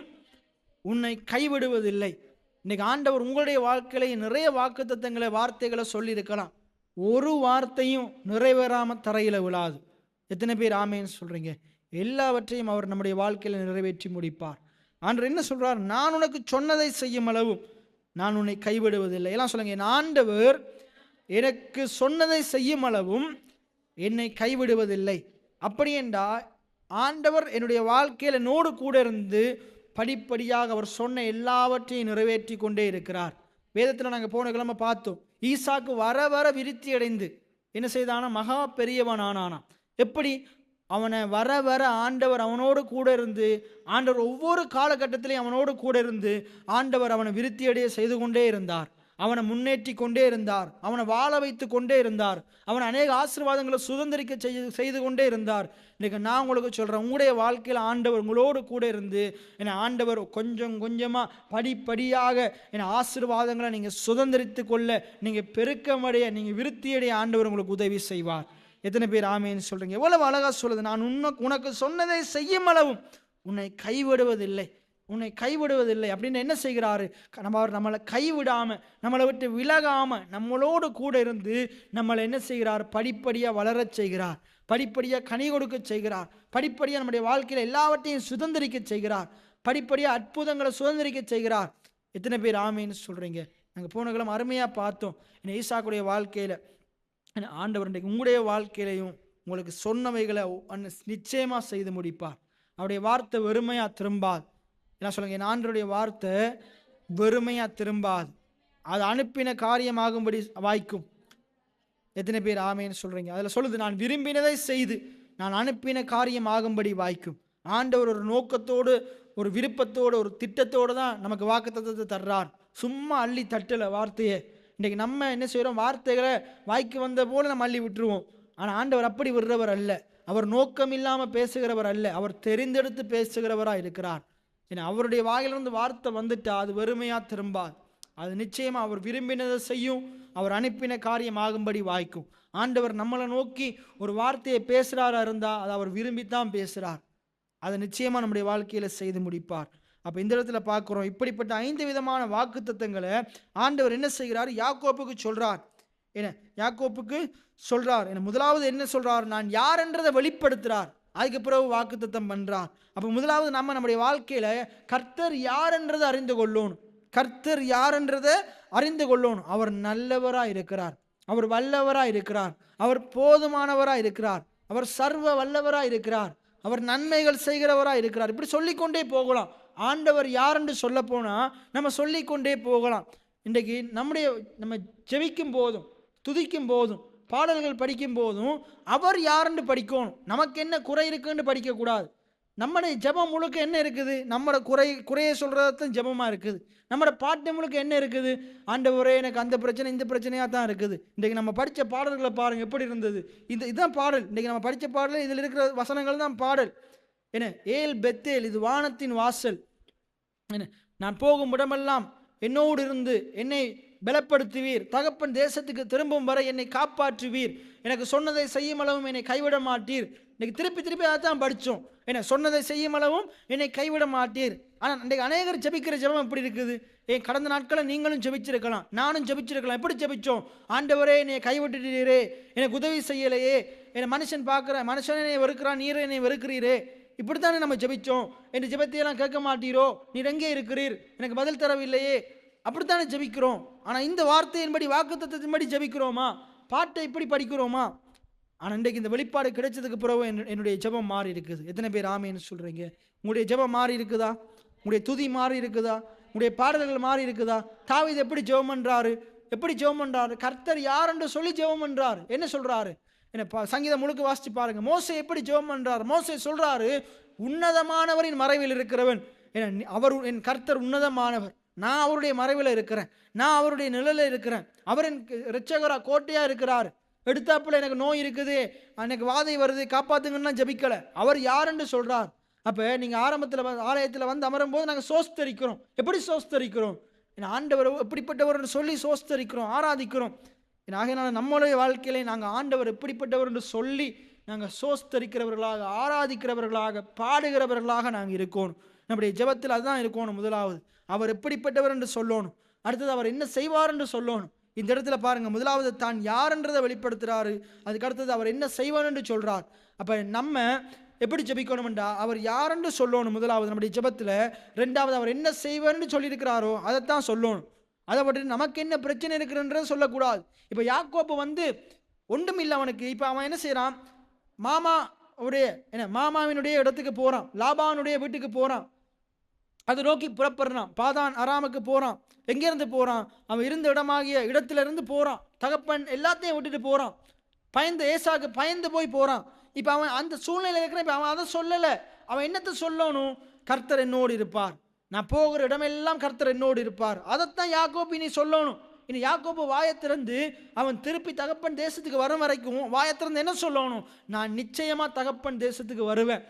உன்னை கைவிடுவதில்லை. இன்னைக்கு ஆண்டவர் உங்களுடைய வாழ்க்கையில நிறைய வாக்குத்தத்தங்களை, வார்த்தைகளை சொல்லி இருக்கலாம். ஒரு வார்த்தையும் நிறைவேறாம தரையில விழாது. எத்தனை பேர் ஆமேன்னு சொல்றீங்க? எல்லாவற்றையும் அவர் நம்முடைய வாழ்க்கையில நிறைவேற்றி முடிப்பார். ஆண்டவர் என்ன சொல்றார்? நான் உனக்கு சொன்னதை செய்யும் அளவும் நான் உன்னை கைவிடுவதில்லை. எல்லாம் சொல்லுங்க, என் ஆண்டவர் எனக்கு சொன்னதை செய்யும் அளவும் என்னை கைவிடுவதில்லை. அப்படி என்றால் ஆண்டவர் என்னுடைய வாழ்க்கையில் என்னோடு கூட இருந்து படிப்படியாக அவர் சொன்ன எல்லாவற்றையும் நிறைவேற்றி கொண்டே இருக்கிறார். வேதத்தில் நாங்கள் போன கிழமை பார்த்தோம், ஈசாக்கு வர வர விருத்தி அடைந்து என்ன செய்தானா? மகா பெரியவன் ஆனானா. எப்படி? அவனை வர வர ஆண்டவர் அவனோடு கூட இருந்து, ஆண்டவர் ஒவ்வொரு காலகட்டத்திலையும் அவனோடு கூட இருந்து ஆண்டவர் அவனை விருத்தியடைய செய்து கொண்டே இருந்தார், அவனை முன்னேற்றி கொண்டே இருந்தார், அவனை வாழ வைத்து கொண்டே இருந்தார், அவனை அநேக ஆசீர்வாதங்களை சுதந்திரிக்க செய்து கொண்டே இருந்தார். இன்னைக்கு நான் உங்களுக்கு சொல்கிறேன், உங்களுடைய வாழ்க்கையில் ஆண்டவர் உங்களோடு கூட இருந்து ஆண்டவர் கொஞ்சம் கொஞ்சமாக படிப்படியாக ஆசீர்வாதங்களை நீங்கள் சுதந்திரித்து கொள்ள, நீங்கள் பெருக்கமடைய, நீங்கள் விருத்தியடைய ஆண்டவர் உங்களுக்கு உதவி செய்வார். எத்தனை பேர் ஆமேன்னு சொல்கிறீங்க? எவ்வளவு அழகாக சொல்லுது, நான் உனக்கு சொன்னதை செய்யும் அளவும் உன்னை கைவிடுவதில்லை, உன்னை கைவிடுவதில்லை. அப்படின்னு என்ன செய்கிறாரு? நம்மளை கைவிடாமல், நம்மளை விட்டு விலகாமல் நம்மளோடு கூட இருந்து நம்மளை என்ன செய்கிறார்? படிப்படியாக வளரச் செய்கிறார், படிப்படியாக கனி கொடுக்க செய்கிறார், படிப்படியாக நம்முடைய வாழ்க்கையில் எல்லாவற்றையும் சுதந்திரிக்க செய்கிறார், படிப்படியாக அற்புதங்களை சுதந்திரிக்க செய்கிறார். எத்தனை பேர் ஆமேன்னு சொல்கிறீங்க? நாங்கள் போன கிழமை அருமையாக பார்த்தோம், ஈசாக்குடைய வாழ்க்கையில் ஆண்டவர் இன்றைக்கு உங்களுடைய வாழ்க்கையிலையும் உங்களுக்கு சொன்னவைகளை நிச்சயமாக செய்து முடிப்பார். அவருடைய வார்த்தை வெறுமையாக திரும்பாது. என்ன சொல்லுங்க? என் ஆண்டவருடைய வார்த்தை வெறுமையாக திரும்பாது, அது அனுப்பின காரியமாகும்படி வாய்க்கும். எத்தனை பேர் ஆமேன்னு சொல்கிறீங்க? அதில் சொல்லுது, நான் விரும்பினதை செய்து நான் அனுப்பின காரியம் ஆகும்படி வாய்க்கும். ஆண்டவர் ஒரு நோக்கத்தோடு, ஒரு விருப்பத்தோடு, ஒரு திட்டத்தோடு தான் நமக்கு வாக்குத்தத்தத்தை தர்றார். சும்மா அள்ளி தட்டலை வார்த்தையை. இன்றைக்கு நம்ம என்ன செய்கிறோம்? வார்த்தைகளை வாய்க்கு வந்த போல நம்ம அள்ளி விட்டுருவோம். ஆனால் ஆண்டவர் அப்படி விடுறவர் அல்ல, அவர் நோக்கம் இல்லாமல் பேசுகிறவர் அல்ல, அவர் தெரிந்தெடுத்து பேசுகிறவராக இருக்கிறார். ஏன்னா அவருடைய வாயிலிருந்து வார்த்தை வந்துட்டா அது வெறுமையாக திரும்பாது, அது நிச்சயமாக அவர் விரும்பினதை செய்யும், அவர் அனுப்பின காரியம் ஆகும்படி வாய்க்கும். ஆண்டவர் நம்மளை நோக்கி ஒரு வார்த்தையை பேசுகிறாரா இருந்தால் அது அவர் விரும்பித்தான் பேசுகிறார், அதை நிச்சயமாக நம்முடைய வாழ்க்கையில் செய்து முடிப்பார். அப்போ இந்த இடத்துல பார்க்குறோம், இப்படிப்பட்ட 5 விதமான வாக்குத்தத்தங்களை ஆண்டவர் என்ன செய்கிறார்? யாக்கோப்புக்கு சொல்கிறார். யாக்கோப்புக்கு சொல்கிறார். முதலாவது என்ன சொல்கிறார்? நான் யார் என்றதை வெளிப்படுத்துகிறார். அதுக்கு பிறகு வாக்குத்தத்தம் பண்ணுறார். அப்போ முதலாவது நம்முடைய வாழ்க்கையில் கர்த்தர் யார் என்றதை அறிந்து கொள்ளணும். கர்த்தர் யார் என்றதை அறிந்து கொள்ளணும். அவர் நல்லவராக இருக்கிறார், அவர் வல்லவராக இருக்கிறார், அவர் போதுமானவராக இருக்கிறார், அவர் சர்வ வல்லவராக இருக்கிறார், அவர் நன்மைகள் செய்கிறவராக இருக்கிறார். இப்படி சொல்லிக்கொண்டே போகலாம். ஆண்டவர் யார் என்று சொல்ல போனால் நம்ம சொல்லிக்கொண்டே போகலாம். இன்றைக்கு நம்ம ஜெபிக்கும் போதும், துதிக்கும் போதும், பாடல்கள் படிக்கும் போதும் அவர் யாருன்னு படிக்கணும். நமக்கு என்ன குறை இருக்குன்னு படிக்கக்கூடாது. நம்முடைய ஜெபம் முழுக்க என்ன இருக்குது? நம்மட குறைய சொல்றது ஜெபமா இருக்குது. நம்மட பாட்டு முழுக்க என்ன இருக்குது? ஆண்டவரே எனக்கு அந்த பிரச்சனை, இந்த பிரச்சனையா தான் இருக்குது. இன்றைக்கு நம்ம படிச்ச பாடல்கள பாருங்க எப்படி இருந்தது? இதான் பாடல். இன்றைக்கு நம்ம படிச்ச பாடல் இதில இருக்கிற வசனங்கள் தான் பாடல். என்ன? ஏல் பெத்தேல் இது வானத்தின் வாசல். என்ன? நான் போகும் இடமெல்லாம் என்னோடு இருந்து என்னை பலப்படுத்துவீர். தகப்பன் தேசத்துக்கு திரும்பும் வரை என்னை காப்பாற்றுவீர். எனக்கு சொன்னதை செய்யும் அளவும் என்னை கைவிட மாட்டீர். இன்னைக்கு திருப்பி திருப்பி அதான் படித்தோம். என்ன? சொன்னதை செய்யும் அளவும் என்னை கைவிட மாட்டீர். ஆனால் இன்றைக்கு அநேகர் ஜெபிக்கிற ஜெபம் எப்படி இருக்குது? கடந்த நாட்களில் நீங்களும் ஜெபிச்சிருக்கலாம், நானும் ஜெபிச்சிருக்கலாம். எப்படி ஜெபிச்சோம்? ஆண்டவரே என்னை கைவிட்டுட்டீரே, எனக்கு உதவி செய்யலையே, என்னை மனுஷன் பார்க்குற மனுஷனை என்னை வெறுக்கிறான், நீரை என்னை வெறுக்கிறீரே. இப்படித்தானே நம்ம ஜெபிச்சோம். என் ஜெபத்தையெல்லாம் கேட்க மாட்டீரோ, நீர் எங்கே இருக்கிறீர், எனக்கு பதில் தரவில்லையே. அப்படித்தானே ஜெபிக்கிறோம். ஆனால் இந்த வார்த்தையின்படி வாக்குத்தத்தத்தின்படி ஜெபிக்கிறோமா? பாட்டை இப்படி படிக்கிறோமா? ஆனால் இன்றைக்கு இந்த வெளிப்பாடு கிடைச்சதுக்கு பிறகு என்னுடைய ஜெபம் மாறி இருக்குது. எத்தனை பேர் ஆமேன்னு சொல்கிறீங்க? உங்களுடைய ஜெபம் மாறி இருக்குதா? உங்களுடைய துதி மாறி இருக்குதா? உங்களுடைய பாடல்கள் மாறி இருக்குதா? தாவீது எப்படி ஜெபம் பண்ணுறாரு? எப்படி ஜெபம் பண்ணுறாரு? கர்த்தர் யார் என்று சொல்லி ஜெபம் பண்ணுறாரு. என்ன சொல்கிறாரு? என்ன சங்கீதம் முழுக்க வாசித்து பாருங்க. மோசே எப்படி ஜெபம் பண்ணுறாரு? மோசே சொல்கிறாரு, உன்னதமானவரின் மறைவில் இருக்கிறவன். அவர் என் கர்த்தர் உன்னதமானவர், நான் அவருடைய மறைவில் இருக்கிறேன், நான் அவருடைய நிழலில் இருக்கிறேன், அவர் என் இரட்சகரா கோட்டையாக இருக்கிறார். எடுத்தாப்புல எனக்கு நோய் இருக்குது, எனக்கு வாதை வருது, காப்பாத்துங்கன்னா ஜபிக்கலை. அவர் யாருன்னு சொல்றார். அப்போ நீங்கள் ஆரம்பத்தில் ஆலயத்தில் வந்து அமரும் போது நாங்கள் சோஸ்தரிக்கிறோம். எப்படி சோஸ்தரிக்கிறோம்? ஆண்டவர் எப்படிப்பட்டவர் என்று சொல்லி சோஸ்தரிக்கிறோம், ஆராதிக்கிறோம். ஆகையினால நம்மளுடைய வாழ்க்கையிலே நாங்கள் ஆண்டவர் எப்படிப்பட்டவர் என்று சொல்லி நாங்கள் சோஸ்தரிக்கிறவர்களாக, ஆராதிக்கிறவர்களாக, பாடுகிறவர்களாக நாங்கள் இருக்கணும். நம்முடைய ஜெபத்தில் அதுதான் இருக்கணும். முதலாவது அவர் எப்படிப்பட்டவர் என்று சொல்லணும். அடுத்தது அவர் என்ன செய்வார் என்று சொல்லணும். இந்த இடத்துல பாருங்க, முதலாவது தான் யார்ன்றதை வெளிப்படுத்துறாரு. அதுக்கு அடுத்தது அவர் என்ன செய்வார் என்று சொல்றார். அப்ப நம்ம எப்படி ஜெபிக்கணும்டா, அவர் யாருன்னு சொல்லணும் முதலாவது நம்முடைய ஜெபத்தில். ரெண்டாவது அவர் என்ன செய்வார்னு சொல்லியிருக்கிறாரோ அதைத்தான் சொல்லணும். அதை பற்றி நமக்கு என்ன பிரச்சனை இருக்குன்றதை சொல்லக்கூடாது. இப்போ யாக்கோப்பு வந்து ஒன்றும் இல்லை அவனுக்கு. இப்போ அவன் என்ன செய்யறான்? மாமாவினுடைய இடத்துக்கு போறான், லாபானுடைய வீட்டுக்கு போறான், அது நோக்கி புறப்படுறான். பாதான் அராமுக்கு போறான். எங்கேருந்து போறான்? அவன் இருந்த இடமாகிய இடத்திலிருந்து போறான். தகப்பன் எல்லாத்தையும் விட்டுட்டு போறான். ஏசாக்கு பயந்து போய் போறான். இப்போ அவன் அந்த சூழ்நிலை இருக்கிற. இப்போ அவன் அதை சொல்லலை. அவன் என்னத்தை சொல்லணும்? கர்த்தர் என்னோடு இருப்பார், நான் போகிற இடமெல்லாம் கர்த்தர் என்னோடு இருப்பார். அதைத்தான் யாக்கோப்பு இனி சொல்லணும். இனி யாக்கோப்பு வாயத்திறந்து அவன் திருப்பி தகப்பன் தேசத்துக்கு வரும் வரைக்கும் வாயத்திறந்து என்ன சொல்லணும்? நான் நிச்சயமா தகப்பன் தேசத்துக்கு வருவேன்.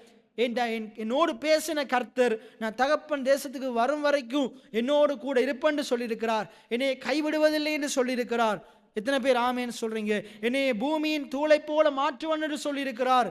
என்னோடு பேசின கர்த்தர் நான் தகப்பன் தேசத்துக்கு வரும் வரைக்கும் என்னோடு கூட இருப்பேன்னு சொல்லியிருக்கிறார். என்னை கைவிடுவதில்லை என்று சொல்லியிருக்கிறார். எத்தனை பேர் ஆமேன்னு சொல்றீங்க? என்னை பூமியின் தூளை போல மாற்றுவன் என்று சொல்லியிருக்கிறார்.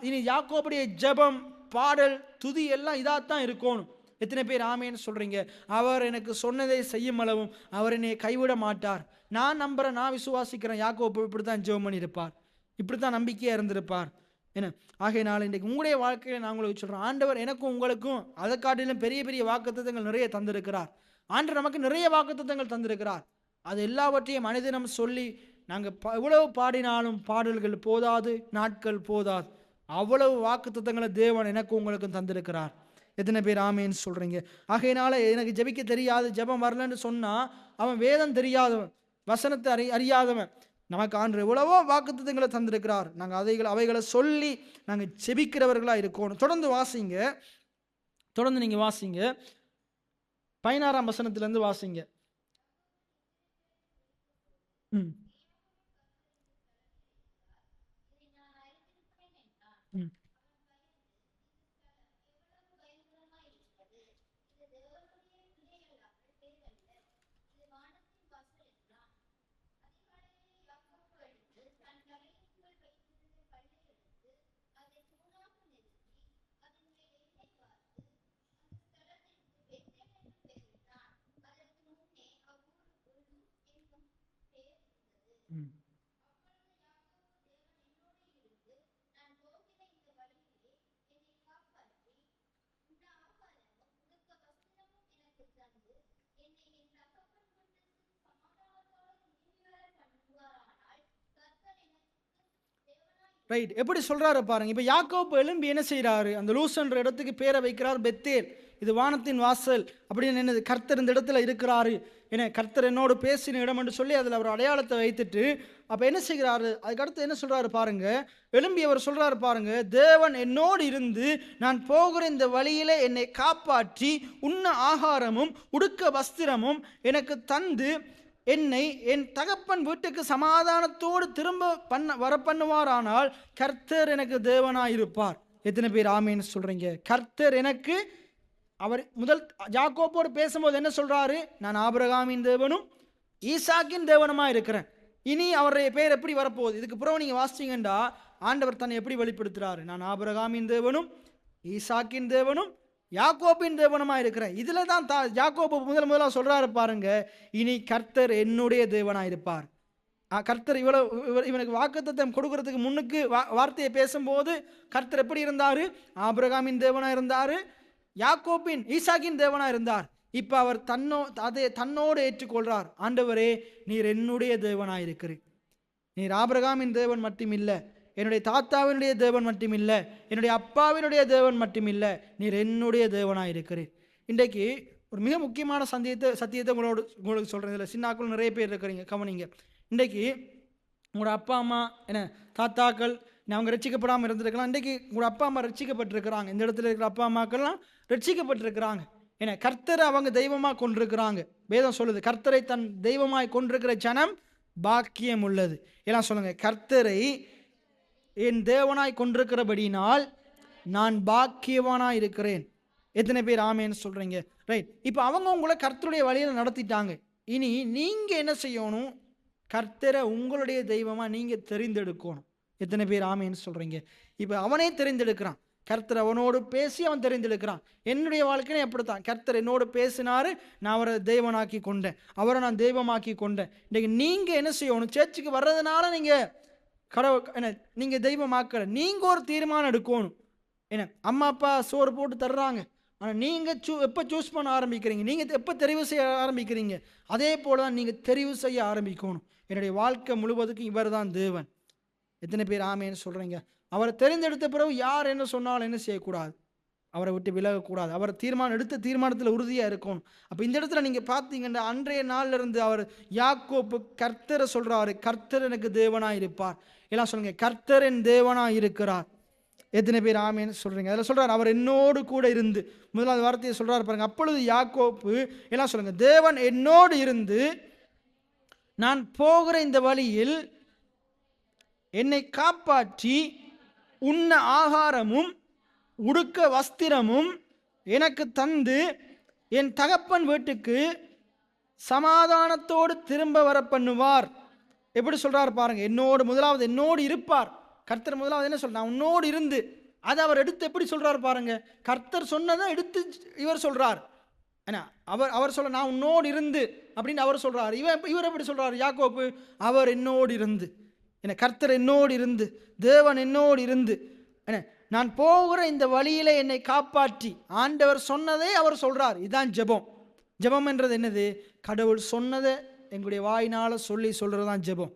இனி யாக்கோபுடைய ஜெபம், பாடல், துதி எல்லாம் இதாத்தான் இருக்கணும். எத்தனை பேர் ஆமேன்னு சொல்றீங்க? அவர் எனக்கு சொன்னதை செய்யும் அளவும் அவர் என்னை கைவிட மாட்டார். நான் நம்புறேன், நான் விசுவாசிக்கிறேன். யாக்கோபு இப்படித்தான் ஜெபம் பண்ணியிருப்பார், இப்படித்தான் நம்பிக்கையா இருந்திருப்பார். என்ன? ஆகையினால இன்றைக்கு உங்களுடைய வாழ்க்கையில் நான் உங்களுக்கு சொல்கிறேன், ஆண்டவர் எனக்கும் உங்களுக்கும் அதை காட்டிலும் பெரிய பெரிய வாக்குத்தத்தங்கள் நிறைய தந்திருக்கிறார். ஆண்டவர் நமக்கு நிறைய வாக்குத்தத்தங்கள் தந்திருக்கிறார். அது எல்லாவற்றையும் மனிதனம் சொல்லி நாங்கள் எவ்வளவு பாடினாலும் பாடல்கள் போதாது, நாட்கள் போதாது. அவ்வளவு வாக்குத்தத்தங்களை தேவன் எனக்கும் உங்களுக்கும் தந்திருக்கிறார். எத்தனை பேர் ஆமேன்னு சொல்கிறீங்க? ஆகையினால எனக்கு ஜெபிக்க தெரியாது, ஜெபம் வரலன்னு சொன்னால் அவன் வேதம் தெரியாதவன், வசனத்தை அறியாதவன். நமக்கு ஆண்டு எவ்வளவோ வாக்குத்தத்தங்களை தந்திருக்கிறார். நாங்கள் அவைகளை சொல்லி நாங்கள் ஜெபிக்கிறவர்களாக இருக்கணும். தொடர்ந்து வாசிங்க, தொடர்ந்து நீங்கள் வாசிங்க. 16ஆம் வசனத்திலேருந்து வாசிங்க. ம் ம் ம் ரைட். எப்படி சொல்றாரு பாருங்க. இப்போ யாக்கோப்பு எழும்பி என்ன செய்யறாரு? அந்த லூசன்ற இடத்துக்கு பேரை வைக்கிறார் பெத்தேல். இது வானத்தின் வாசல் அப்படின்னு என்னது, கர்த்தர் இந்த இடத்துல இருக்கிறாரு, என்ன கர்த்தர் என்னோடு பேசின இடம் என்று சொல்லி அதில் அவர் அடையாளத்தை வைத்துட்டு அப்போ என்ன செய்கிறாரு, அதுக்கடுத்து என்ன சொல்கிறாரு பாருங்க, எழும்பி அவர் சொல்கிறாரு பாருங்க, தேவன் என்னோடு இருந்து நான் போகிற இந்த வழியிலே என்னை காப்பாற்றி உண்ண ஆகாரமும் உடுக்க வஸ்திரமும் எனக்கு தந்து என்னை என் தகப்பன் வீட்டுக்கு சமாதானத்தோடு திரும்ப வர பண்ணுவாரானால் கர்த்தர் எனக்கு தேவனாயிருப்பார். எத்தனை பேர் ஆமேன்னு சொல்கிறீங்க? கர்த்தர் எனக்கு, அவர் முதல் யாக்கோப்போடு பேசும்போது என்ன சொல்கிறாரு, நான் ஆபிரகாமின் தேவனும் ஈசாக்கின் தேவனுமா இருக்கிறேன். இனி அவருடைய பேர் எப்படி வரப்போகுது, இதுக்கு பிறகு நீங்கள் வாசிச்சிங்கண்டா ஆண்டவர் தன்னை எப்படி வெளிப்படுத்துகிறாரு, நான் ஆபிரகாமின் தேவனும் ஈசாக்கின் தேவனும் யாக்கோப்பின் தேவனுமா இருக்கிறேன். இதில் தான் யாக்கோப்பு முதலாக சொல்கிறாரு பாருங்க, இனி கர்த்தர் என்னுடைய தேவனாக இருப்பார். கர்த்தர் இவனுக்கு வாக்குத்தத்தம் கொடுக்கறதுக்கு முன்னுக்கு வார்த்தையை பேசும்போது கர்த்தர் எப்படி இருந்தார், ஆபிரகாமின் தேவனாக இருந்தார், யாக்கோப்பின் ஈசாக்கின் தேவனாக இருந்தார். இப்போ அவர் தன்னோடு ஏற்றுக்கொள்கிறார், ஆண்டவரே நீர் என்னுடைய தேவனாக இருக்கிறீர், நீர் ஆபிரகாமின் தேவன் மட்டும் இல்லை, என்னுடைய தாத்தாவினுடைய தேவன் மட்டும் இல்லை, என்னுடைய அப்பாவினுடைய தேவன் மட்டும் இல்லை, நீர் என்னுடைய தேவனாக இருக்கிறீர். இன்றைக்கு ஒரு மிக முக்கியமான சத்தியத்தை உங்களுக்கு சொல்கிறேன். இதில் சின்னாக்கள் நிறைய பேர் இருக்கிறீங்க, கவனிங்க. இன்றைக்கு உங்களோட அப்பா அம்மா என்ன தாத்தாக்கள் அவங்க ரட்சிக்கப்படாமல் இருந்திருக்கலாம், இன்றைக்கு உங்களோட அப்பா அம்மா ரட்சிக்கப்பட்டிருக்கிறாங்க, இந்த இடத்துல இருக்கிற அப்பா அம்மாக்கள்லாம் ரட்சிக்கப்பட்டிருக்கிறாங்க. ஏன்னா கர்த்தரை அவங்க தெய்வமாக கொண்டிருக்கிறாங்க. வேதம் சொல்லுது, கர்த்தரை தன் தெய்வமாய் கொண்டிருக்கிற ஜனம் பாக்கியம் உள்ளது. எல்லாம் சொல்லுங்க, கர்த்தரை என் தேவனாய் கொண்டிருக்கிறபடினால் நான் பாக்கியவானாய் இருக்கிறேன். எத்தனை பேர் ஆமேன்னு சொல்றீங்க? ரைட். இப்போ அவங்க உங்களை கர்த்தருடைய வழியில் நடத்திட்டாங்க. இனி நீங்க என்ன செய்யணும், கர்த்தரை உங்களுடைய தெய்வமா நீங்க தெரிந்தெடுக்கணும். எத்தனை பேர் ஆமேன்னு சொல்றீங்க? இப்போ அவனே தெரிந்தெடுக்கிறான், கர்த்தர் அவனோடு பேசி அவன் தெரிந்தெடுக்கிறான். என்னுடைய வாழ்க்கையில எப்படித்தான், கர்த்தர் என்னோடு பேசினாரு, நான் அவரை தெய்வனாக்கி கொண்டேன், அவரை நான் தெய்வமாக்கி கொண்டேன். இன்றைக்கு நீங்க என்ன செய்யணும், சேர்ச்சுக்கு வர்றதுனால நீங்க என்ன நீங்கள் தெய்வமாக்கலை, நீங்கள் ஒரு தீர்மானம் எடுக்கணும். என்ன அம்மா அப்பா சோறு போட்டு தர்றாங்க, ஆனால் நீங்கள் எப்போ சூஸ் பண்ண ஆரம்பிக்கிறீங்க, நீங்கள் எப்போ தெரிவு செய்ய ஆரம்பிக்கிறீங்க, அதே போல் தான் நீங்கள் தெரிவு செய்ய ஆரம்பிக்கணும். என்னுடைய வாழ்க்கை முழுவதுக்கும் இவர் தான் தேவன். எத்தனை பேர் ஆமேன்னு சொல்கிறீங்க? அவரை தெரிந்தெடுத்த பிறகு யார் என்ன சொன்னாலும் என்ன செய்யக்கூடாது, அவரை விட்டு விலகக்கூடாது. அவர் எடுத்த தீர்மானத்தில் உறுதியாக இருக்கணும். அப்போ இந்த இடத்துல நீங்கள் பார்த்தீங்கன்னா அன்றைய நாளில் இருந்து அவர் யாக்கோப்பு கர்த்தரை சொல்கிறாரு, கர்த்தர் எனக்கு தேவனாக இருப்பார். எல்லாம் சொல்லுங்க, கர்த்தர் என் தேவனாக இருக்கிறார். எத்தனை பேர் ஆமேன்னு சொல்கிறீங்க? அதில் சொல்கிறார், அவர் என்னோடு கூட இருந்து, முதலாவது வார்த்தையை சொல்கிறார் பாருங்க. அப்பொழுது யாக்கோப்பு எல்லாம் சொல்லுங்க, தேவன் என்னோடு இருந்து நான் போகிற இந்த வழியில் என்னை காப்பாற்றி உண்ண ஆகாரமும் உடுக்க வஸ்திரமும் எனக்கு தந்து என் தகப்பன் வீட்டுக்கு சமாதானத்தோடு திரும்ப வர பண்ணுவார். எப்படி சொல்றாரு பாருங்க, முதலாவது என்னோடு இருப்பார். கர்த்தர் முதலாவது என்ன சொல்ற, நான் உன்னோடு இருந்து, அதை அவர் எடுத்து எப்படி சொல்றாரு பாருங்க. கர்த்தர் சொன்னதை எடுத்து இவர் சொல்றார். ஏன்னா அவர் சொல்ல, நான் உன்னோடு இருந்து அப்படின்னு அவர் சொல்றாரு. இவர் எப்படி சொல்றாரு யாக்கோப்பு, அவர் என்னோடு இருந்து, என்ன கர்த்தர் என்னோடு இருந்து, தேவன் என்னோடு இருந்து, என்ன நான் போகிற இந்த வழியில என்னை காப்பாற்றி, ஆண்டவர் சொன்னதே அவர் சொல்றார். இதுதான் ஜெபம். ஜெபம் என்றது என்னது, கடவுள் சொன்னதை எங்களுடைய வாயினால சொல்றது தான் ஜெபம்.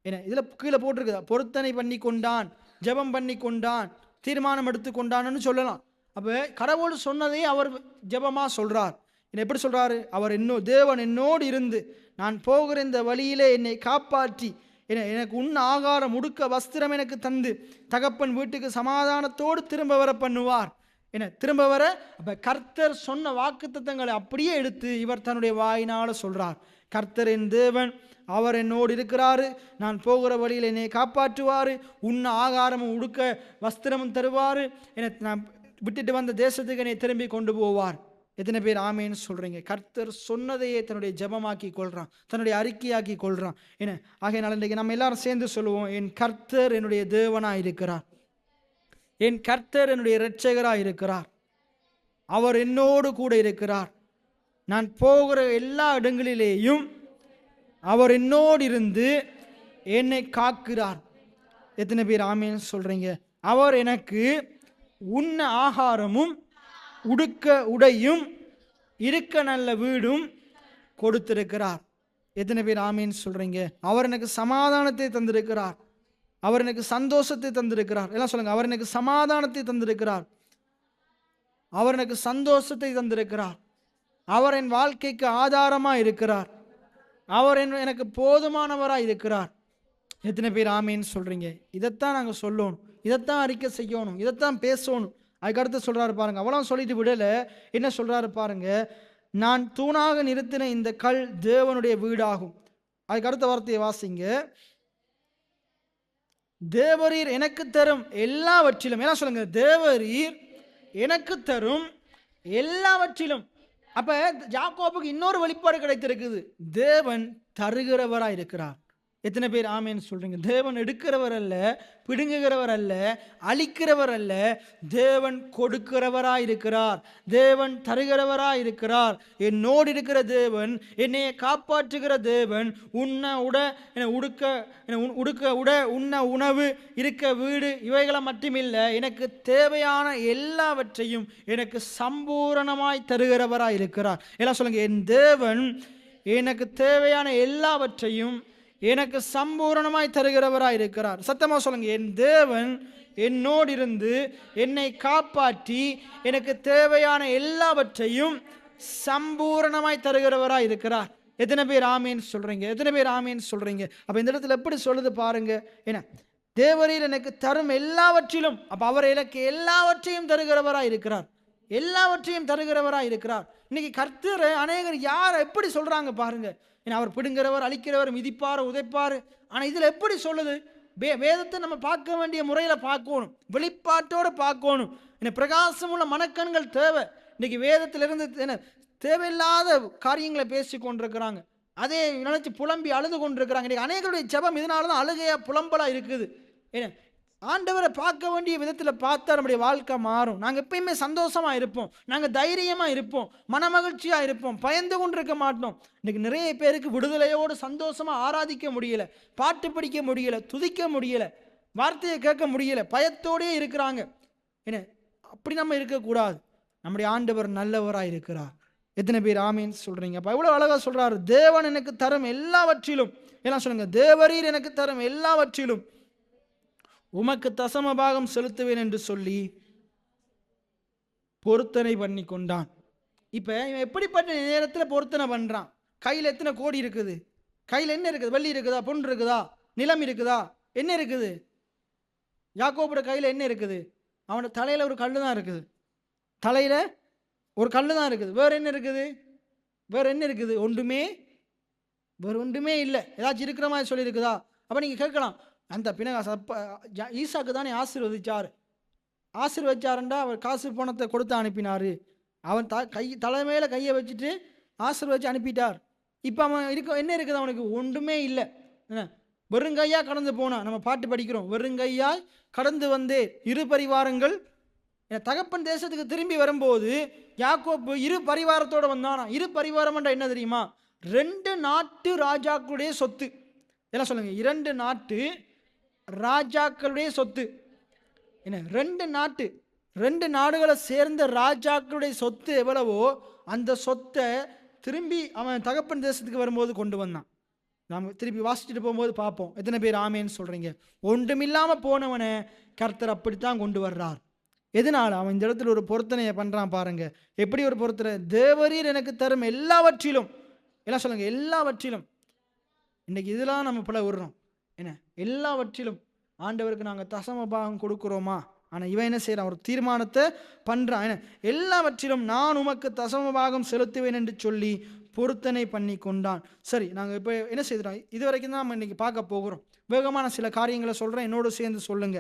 என்ன இதுல கீழே போட்டிருக்குதா, பொருத்தனை பண்ணி கொண்டான், ஜெபம் பண்ணி கொண்டான், தீர்மானம் எடுத்து கொண்டான்னு சொல்லலாம். அப்போ கடவுள் சொன்னதே அவர் ஜெபமா சொல்றார். எப்படி சொல்றாரு, அவர் தேவன் என்னோடு இருந்து நான் போகிற இந்த வழியிலே என்னை காப்பாற்றி எனக்கு உண்ண ஆகாரம் உடுக்க வஸ்திரம் எனக்கு தந்து தகப்பன் வீட்டுக்கு சமாதானத்தோடு திரும்ப வர பண்ணுவார். திரும்ப வர. அப்ப கர்த்தர் சொன்ன வாக்குத்தத்தங்களை அப்படியே எடுத்து இவர் தன்னுடைய வாயினால சொல்றார். கர்த்தர் என் தேவன், அவர் என்னோடு இருக்கிறாரு, நான் போகிற வழியில் என்னை காப்பாற்றுவார், உண்ண ஆகாரமும் உடுக்க வஸ்திரமும் தருவார், நான் விட்டுட்டு வந்த தேசத்துக்கு என்னை திரும்பி கொண்டு போவார். எத்தனை பேர் ஆமேன்னு சொல்றீங்க? கர்த்தர் சொன்னதையே தன்னுடைய ஜெபமாக்கி கொள்றான், தன்னுடைய அறிக்கையாக்கி கொள்றான். ஆகையினால இன்றைக்கு நம்ம எல்லாரும் சேர்ந்து சொல்லுவோம், என் கர்த்தர் என்னுடைய தேவனாய் இருக்கிறார், என் கர்த்தர் என்னுடைய இரட்சகராய் இருக்கிறார், அவர் என்னோடு கூட இருக்கிறார், நான் போகிற எல்லா இடங்களிலேயும் அவர் என்னோடு இருந்து என்னை காக்கிறார். எத்தனை பேர் ஆமேன்னு சொல்றீங்க? அவர் எனக்கு உண்ண ஆகாரமும் உடுக்க உடையும் இருக்க நல்ல வீடும் கொடுத்திருக்கிறார். எத்தனை பேர் ஆமேன்னு சொல்றீங்க? அவர் எனக்கு சமாதானத்தை தந்திருக்கிறார், அவர் எனக்கு சந்தோஷத்தை தந்திருக்கிறார். எல்லாம் சொல்லுங்க, அவர் எனக்கு சமாதானத்தை தந்திருக்கிறார். அவர் எனக்கு சந்தோஷத்தை தந்திருக்கிறார். அவர் என் வாழ்க்கைக்கு ஆதாரமாக இருக்கிறார். அவர் எனக்கு போதுமானவராக இருக்கிறார். எத்தனை பேர் ஆமேன்னு சொல்றீங்க? இதைத்தான் நாங்கள் சொல்லணும், இதைத்தான் அறிக்கை செய்யணும், இதைத்தான் பேசணும். அதுக்கடுத்து சொல்றாரு பாருங்க, அவ்வளோ சொல்லிட்டு விடல, என்ன சொல்றாரு பாருங்க, நான் தூணாக நிறுத்தின இந்த கல் தேவனுடைய வீடாகும். அதுக்கு அடுத்த வார்த்தையை வாசிங்க. தேவரீர் எனக்கு தரும் எல்லாவற்றிலும், என்ன சொல்லுங்க, தேவரீர் எனக்கு தரும் எல்லாவற்றிலும். அப்ப யாக்கோபுக்கு இன்னொரு வெளிப்பாடு கிடைத்திருக்குது, தேவன் தருகிறவராய் இருக்கிறார். எத்தனை பேர் ஆமேன்னு சொல்றீங்க? தேவன் எடுக்கிறவர் அல்ல, பிடுங்குகிறவர் அல்ல, அழிக்கிறவர் அல்ல, தேவன் கொடுக்கிறவராய் இருக்கிறார். தேவன் தருகிறவராய் இருக்கிறார். என்னோடு இருக்கிற தேவன், என்னை காப்பாற்றுகிற தேவன், உண்ண உணவு, இருக்க வீடு, இவைகளை மட்டுமில்லை, எனக்கு தேவையான எல்லாவற்றையும் எனக்கு சம்பூரணமாய் தருகிறவராய் இருக்கிறார். எல்லாம் சொல்லுங்க, என் தேவன் எனக்கு தேவையான எல்லாவற்றையும் எனக்கு சம்பூரணமாய் தருகிறவராய் இருக்கிறார். சத்தமா சொல்லுங்க, என் தேவன் என்னோடு இருந்து என்னை காப்பாற்றி எனக்கு தேவையான எல்லாவற்றையும் சம்பூரணமாய் தருகிறவராய் இருக்கிறார். எத்தனை பேர் ஆமேன்னு சொல்றீங்க? எத்தனை பேர் ஆமேன்னு சொல்றீங்க? அப்ப இந்த இடத்துல எப்படி சொல்லுது பாருங்க, என்ன, தேவரீர் எனக்கு தரும் எல்லாவற்றிலும். அப்ப அவர் எனக்கு எல்லாவற்றையும் தருகிறவராய் இருக்கிறார். எல்லாவற்றையும் தருகிறவராய் இருக்கிறார். இன்னைக்கு கர்த்தர் அநேகர் யார் எப்படி சொல்றாங்க பாருங்க, ஏன்னா அவர் பிடுங்கிறவர், அழிக்கிறவர், மிதிப்பார், உதைப்பார். ஆனால் இதில் எப்படி சொல்லுது? வேதத்தை நம்ம பார்க்க வேண்டிய முறையில் பார்க்கணும், வெளிப்பாட்டோடு பார்க்கணும். என்ன பிரகாசமுள்ள மனக்கண்கள் தேவை. இன்னைக்கு வேதத்திலிருந்து என்ன தேவையில்லாத காரியங்களை பேசி கொண்டிருக்கிறாங்க, அதே நினைச்சு புலம்பி அழுது கொண்டிருக்கிறாங்க. இன்னைக்கு அநேகருடைய ஜெபம் இதனால தான் அழுகையா புலம்பலா இருக்குது. ஏன்னா ஆண்டவரை பார்க்க வேண்டிய விதத்தில் பார்த்தா நம்முடைய வாழ்க்கை மாறும். நாங்கள் எப்பயுமே சந்தோஷமாக இருப்போம், நாங்கள் தைரியமாக இருப்போம், மனமகிழ்ச்சியாக இருப்போம், பயந்து கொண்டு இருக்க மாட்டோம். இன்னைக்கு நிறைய பேருக்கு விடுதலையோடு சந்தோஷமாக ஆராதிக்க முடியல, பாட்டு படிக்க முடியல, துதிக்க முடியல, வார்த்தையை கேட்க முடியல, பயத்தோடே இருக்கிறாங்க. என்ன, அப்படி நம்ம இருக்கக்கூடாது. நம்முடைய ஆண்டவர் நல்லவராக இருக்கிறார். எத்தனை பேர் ஆமீன்னு சொல்றீங்க? அப்போ எவ்வளோ அழகாக சொல்றாரு, தேவன் எனக்கு தரும் எல்லாவற்றிலும், எல்லாம் சொல்லுங்க, தேவரீர் எனக்கு தரும் எல்லாவற்றிலும் உமக்கு தசம பாகம் செலுத்துவேன் என்று சொல்லி பொருத்தனை பண்ணி கொண்டான். இப்ப இவன் எப்படிப்பட்ட நேரத்தில் பொருத்தனை பண்றான்? கையில் எத்தனை கோடி இருக்குது? கையில் என்ன இருக்குது? வெள்ளி இருக்குதா? பொன் இருக்குதா? நிலம் இருக்குதா? என்ன இருக்குது? யாக்கோபோட கையில் என்ன இருக்குது? அவனோட தலையில ஒரு கல்லு தான் இருக்குது. தலையில ஒரு கல்லு தான் இருக்குது. வேற என்ன இருக்குது? வேற என்ன இருக்குது? ஒன்றுமே, வேற ஒன்றுமே இல்லை. ஏதாச்சும் இருக்கிற மாதிரி சொல்லி இருக்குதா? அப்ப நீங்க கேட்கலாம், அந்த பினகாஸ் அப்ப ஈசாக்கு தானே ஆசீர்வதிச்சாருண்டா, அவர் காசு பணத்தை கொடுத்து அனுப்பினாரு. அவன் தலைமையில கையை வச்சுட்டு ஆசீர்வதிச்சு அனுப்பிட்டார். இப்போ அவன் என்ன இருக்குது? அவனுக்கு ஒன்றுமே இல்லை. வெறுங்கையா கடந்து போனான். நம்ம பாட்டு படிக்கிறோம், வெறுங்கையாய் கடந்து வந்தே இரு பரிவாரங்கள். தகப்பன் தேசத்துக்கு திரும்பி வரும்போது யாக்கோப்பு இரு பரிவாரத்தோடு வந்தானா. இரு பரிவாரம் என்ன தெரியுமா? 2 நாட்டு ராஜாக்களுடைய சொத்து. என்ன சொல்லுங்க, 2 நாட்டு ராஜாக்களுடைய சொத்து. என்ன, 2 நாடுகளை சேர்ந்த ராஜாக்களுடைய சொத்து எவ்வளவோ அந்த சொத்தை திரும்பி அவன் தகப்பன் தேசத்துக்கு வரும்போது கொண்டு வந்தான். நாம் திருப்பி வாசிச்சுட்டு போகும்போது பார்ப்போம். எத்தனை பேர் ஆமேன்னு சொல்றீங்க? ஒன்றுமில்லாம போனவனை கர்த்தர் அப்படித்தான் கொண்டு வர்றார். எதனால? அவன் இந்த இடத்துல ஒரு பொருத்தனையை பண்றான் பாருங்க. எப்படி ஒரு பொருத்தனை? தேவரீர் எனக்கு தரும் எல்லாவற்றிலும், எல்லாம் சொல்லுங்க, எல்லாவற்றிலும். இன்னைக்கு இதெல்லாம் நம்ம பல விடுறோம். என்ன, எல்லாவற்றிலும் ஆண்டவருக்கு நாங்கள் தசம பாகம் கொடுக்குறோமா? ஆனால் இவன் என்ன செய்யறான்? ஒரு தீர்மானத்தை பண்றான். என்ன, எல்லாவற்றிலும் நான் உமக்கு தசம பாகம் செலுத்துவேன் என்று சொல்லி பொருத்தனை பண்ணி கொண்டான். சரி, நாங்கள் இப்போ என்ன செய்கிறோம்? இது வரைக்கும் தான் நம்ம இன்னைக்கு பார்க்க போகிறோம். வேகமான சில காரியங்களை சொல்கிறேன், என்னோட சேர்ந்து சொல்லுங்க,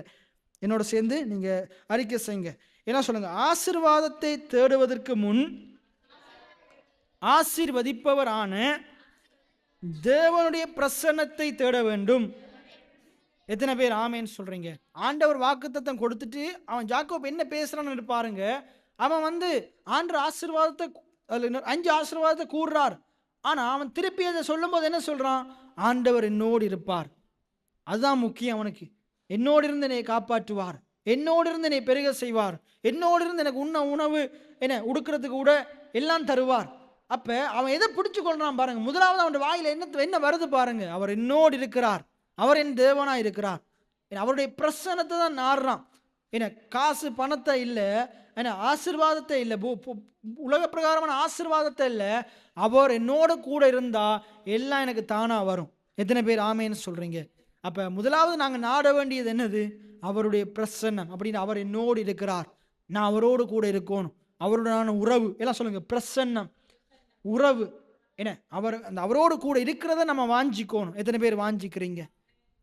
என்னோட சேர்ந்து நீங்கள் அறிக்கை செய்யுங்க. என்ன சொல்லுங்க? ஆசீர்வாதத்தை தேடுவதற்கு முன் ஆசீர்வதிப்பவரான தேவனுடைய பிரசன்னத்தை தேட வேண்டும். எத்தனை பேர் ஆமேன்னு சொல்றீங்க? ஆண்டவர் வாக்குத்தத்தம் கொடுத்துட்டு அவன் யாக்கோபு என்ன பேசுறான்னு பாருங்க. அவன் ஆண்டவர் ஆசீர்வாதத்தை 5 ஆசீர்வாதத்தை கூறுறார். ஆனா அவன் திருப்பி அதை சொல்லும் போது என்ன சொல்றான்? ஆண்டவர் என்னோடு இருப்பார். அதுதான் முக்கியம் அவனுக்கு. என்னோடு இருந்து என்னை காப்பாற்றுவார், என்னோடு இருந்து என்னை பெருக செய்வார், என்னோடு இருந்து எனக்கு உணவு என்ன உடுக்கிறதுக்கு கூட எல்லாம் தருவார். அப்ப அவன் எதை பிடிச்சு கொள்றான் பாருங்க. முதலாவது அவன் வாயில என்ன வருது பாருங்க. அவர் என்னோடு இருக்கிறார், அவர் என் தேவனா இருக்கிறார். அவருடைய பிரசன்னத்தை தான் நாடுறான். என்ன, காசு பணத்தை இல்லை, ஏன்னா ஆசீர்வாதத்தை இல்லை, உலக பிரகாரமான ஆசீர்வாதத்தை இல்லை, அவர் என்னோட கூட இருந்தா எல்லாம் எனக்கு தானா வரும். எத்தனை பேர் ஆமேன்னு சொல்றீங்க? அப்ப முதலாவது நாங்க நாட வேண்டியது என்னது? அவருடைய பிரசன்னம். அப்படின்னு அவர் என்னோடு இருக்கிறார், நான் அவரோடு கூட இருக்கணும், அவருடனான உறவு. எல்லாம் சொல்லுங்க, பிரசன்னம், உறவு. என்ன அந்த அவரோடு கூட இருக்கிறத நம்ம வாஞ்சிக்கணும். எத்தனை பேர் வாஞ்சிக்கிறீங்க?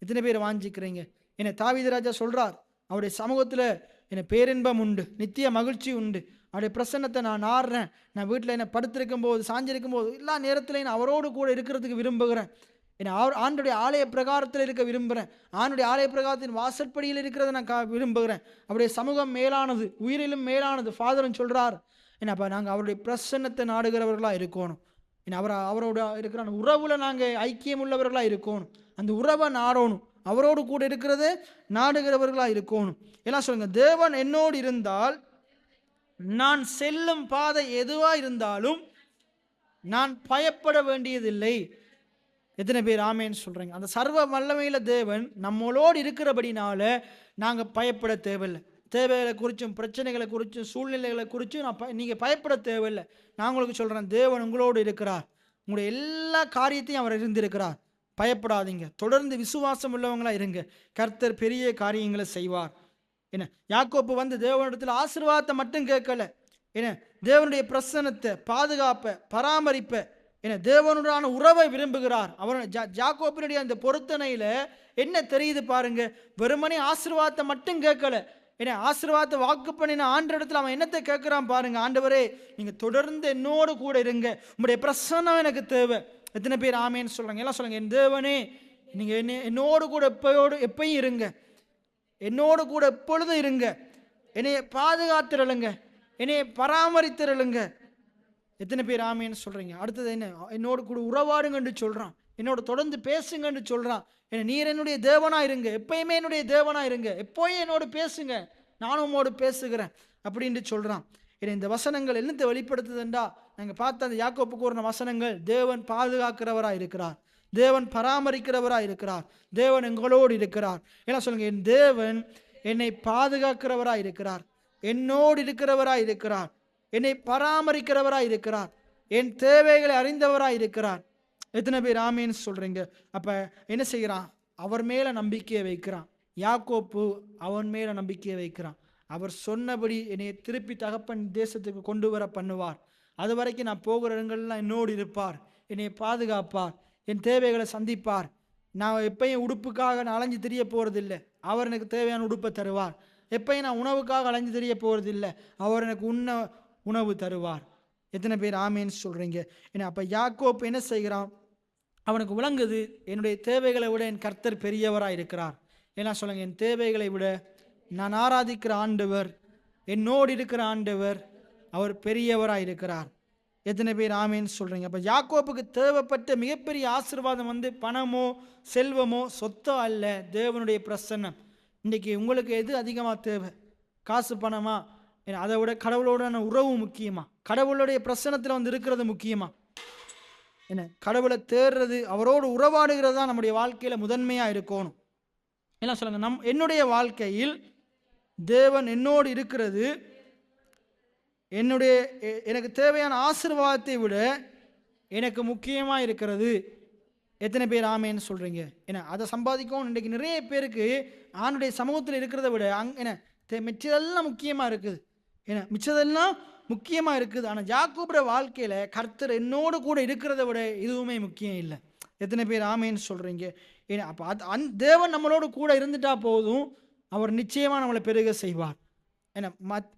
எத்தனை பேர் வாஞ்சிக்கிறீங்க? என்ன தாவீது ராஜா சொல்றார், அவருடைய சமூகத்தில் என்ன பேரின்பம் உண்டு, நித்திய மகிழ்ச்சி உண்டு, அவருடைய பிரசன்னத்தை நான் நாடுறேன், நான் வீட்டில் என்ன படுத்திருக்கும் போது சாஞ்சிருக்கும் போது எல்லா நேரத்திலையும் நான் அவரோடு கூட இருக்கிறதுக்கு விரும்புகிறேன். என்ன ஆண்டுடைய ஆலய பிரகாரத்தில் இருக்க விரும்புகிறேன், ஆண்டுடைய ஆலய பிரகாரத்தின் வாசற்படியில் இருக்கிறத நான் விரும்புகிறேன். அவருடைய சமூகம் மேலானது, உயிரிலும் மேலானது. ஃபாதரும் சொல்றார், என்னப்பா நாங்கள் அவருடைய பிரசன்னத்தை நாடுகிறவர்களாக இருக்கணும். ஏன்னா அவரோட இருக்கிற உறவுல நாங்கள் ஐக்கியம் உள்ளவர்களாக இருக்கணும், அந்த உறவை நாடணும், அவரோடு கூட இருக்கிறது நாடுகிறவர்களாக இருக்கணும். எல்லாம் சொல்லுங்க, தேவன் என்னோடு இருந்தால் நான் செல்லும் பாதை எதுவாக இருந்தாலும் நான் பயப்பட வேண்டியதில்லை. எத்தனை பேர் ஆமேன்னு சொல்றீங்க? அந்த சர்வ வல்லமையில தேவன் நம்மளோடு இருக்கிறபடினால நாங்கள் பயப்பட தேவையில்லை. தேவைகளை குறித்தும் பிரச்சனைகளை குறித்தும் சூழ்நிலைகளை குறித்தும் நீங்கள் பயப்பட தேவையில்லை. நான் உங்களுக்கு சொல்கிறேன், தேவன் உங்களோடு இருக்கிறார், உங்களுடைய எல்லா காரியத்தையும் அவர் இருந்திருக்கிறார். பயப்படாதீங்க, தொடர்ந்து விசுவாசம் உள்ளவங்களா இருங்க, கர்த்தர் பெரிய காரியங்களை செய்வார். என்ன யாக்கோப்பு வந்து தேவனிடத்தில் ஆசீர்வாதத்தை மட்டும் கேட்கல, என்ன தேவனுடைய பிரசன்னத்தை, பாதுகாப்பை, பராமரிப்பை, என்ன தேவனுடான உறவை விரும்புகிறார். அவர் யாக்கோப்பினுடைய அந்த பொருத்தனையில என்ன தெரியுது பாருங்க, வெறுமனே ஆசீர்வாதத்தை மட்டும் கேட்கல, ஏன்னா ஆசீர்வாதத்தை வாக்கு பண்ணின ஆண்டவரிடத்தில் அவன் என்னத்தை கேட்கிறான் பாருங்க, ஆண்டவரே நீங்க தொடர்ந்து என்னோடு கூட இருங்க, உங்களுடைய பிரசன்னம் எனக்கு தேவை. எத்தனை பேர் ஆமேன்னு சொல்றாங்க? எல்லாம் சொல்லுங்க, என் தேவனே நீங்க என்னோடு கூட எப்பயும் இருங்க, என்னோடு கூட எப்பொழுதும் இருங்க, என்னைய பாதுகாத்துருளுங்க, என்னைய பராமரித்துருளுங்க. எத்தனை பேர் ஆமேன்னு சொல்றீங்க? அடுத்தது என்ன? என்னோடு கூட உறவாடுங்கன்னு சொல்றான், என்னோட தொடர்ந்து பேசுங்கன்னு சொல்றான். நீர் என்னுடைய தேவனா இருங்க, எப்பயுமே என்னுடைய தேவனா இருங்க, எப்போயும் என்னோடு பேசுங்க, நானும் உம்மோடு பேசுகிறேன் அப்படின்னு சொல்றான். இந்த வசனங்கள் என்னத்தை வெளிப்படுத்துதுண்டா, நாங்கள் பார்த்த அந்த யாக்கோப்பு கூறின வசனங்கள், தேவன் பாதுகாக்கிறவராக இருக்கிறார், தேவன் பராமரிக்கிறவராக இருக்கிறார், தேவன் எங்களோடு இருக்கிறார். என்ன சொல்லுங்க, என் தேவன் என்னை பாதுகாக்கிறவராக இருக்கிறார், என்னோடு இருக்கிறவராக இருக்கிறார், என்னை பராமரிக்கிறவராக இருக்கிறார், என் தேவைகளை அறிந்தவராக இருக்கிறார். எத்தனை பேர் ஆமேன்னு சொல்றீங்க? அப்ப என்ன செய்கிறான்? அவர் மேல நம்பிக்கையை வைக்கிறான். யாக்கோப்பு அவன் மேல நம்பிக்கையை வைக்கிறான். அவர் சொன்னபடி என்னை திருப்பி தகப்பன் தேசத்துக்கு கொண்டு வர பண்ணுவார், அது வரைக்கும் நான் போகிற இடங்கள்லாம் என்னோடு இருப்பார், என்னை பாதுகாப்பார், என் தேவைகளை சந்திப்பார். நான் எப்பயும் உடுப்புக்காக நான் அலைஞ்சு தெரிய போறதில்லை, அவர் எனக்கு தேவையான உடுப்பை தருவார். எப்பயும் நான் உணவுக்காக அலைஞ்சு தெரிய போறதில்லை, அவர் எனக்கு உணவு தருவார். எத்தனை பேர் ஆமேன்னு சொல்றீங்க? ஏன்னா அப்ப யாக்கோப்பு என்ன செய்கிறான்? அவனுக்கு விளங்குது, என்னுடைய தேவைகளை விட என் கர்த்தர் பெரியவராக இருக்கிறார். ஏன்னா சொல்லுங்க, என் தேவைகளை விட நான் ஆராதிக்கிற ஆண்டவர், என்னோடு இருக்கிற ஆண்டவர், அவர் பெரியவராக இருக்கிறார். எத்தனை பேர் ஆமேன்னு சொல்றீங்க? அப்ப யாக்கோப்புக்கு தேவைப்பட்ட மிகப்பெரிய ஆசீர்வாதம் வந்து பணமோ செல்வமோ சொத்தோ அல்ல, தேவனுடைய பிரசன்னம். இன்னைக்கு உங்களுக்கு எது அதிகமாக தேவை? காசு பணமா? அதை விட கடவுளோட உறவு முக்கியமா? கடவுளுடைய பிரசன்னத்தில் வந்து இருக்கிறது முக்கியமா? என்ன கடவுளை தேடுறது, அவரோடு உறவாடுகிறது தான் நம்முடைய வாழ்க்கையில முதன்மையா இருக்கணும். என்ன சொல்லுங்க, என்னுடைய வாழ்க்கையில் தேவன் என்னோடு இருக்கிறது எனக்கு தேவையான ஆசீர்வாதத்தை விட எனக்கு முக்கியமா இருக்கிறது. எத்தனை பேர் ஆமேன்னு சொல்றீங்க? ஏன்னா அதை சம்பாதிக்கும் இன்றைக்கு நிறைய பேருக்கு ஆணுடைய சமூகத்தில் இருக்கிறத விட மிச்சதெல்லாம் முக்கியமா இருக்குது. ஏன்னா மிச்சதெல்லாம் முக்கியமாக இருக்குது. ஆனால் யாக்கோபுடைய வாழ்க்கையில் கர்த்தர் என்னோடு கூட இருக்கிறத விட எதுவுமே முக்கியம் இல்லை. எத்தனை பேர் ஆமேன்னு சொல்கிறீங்க? ஏன்னா அப்போ தேவன் நம்மளோடு கூட இருந்துட்டா போதும், அவர் நிச்சயமாக நம்மளை பெருக செய்வார். ஏன்னா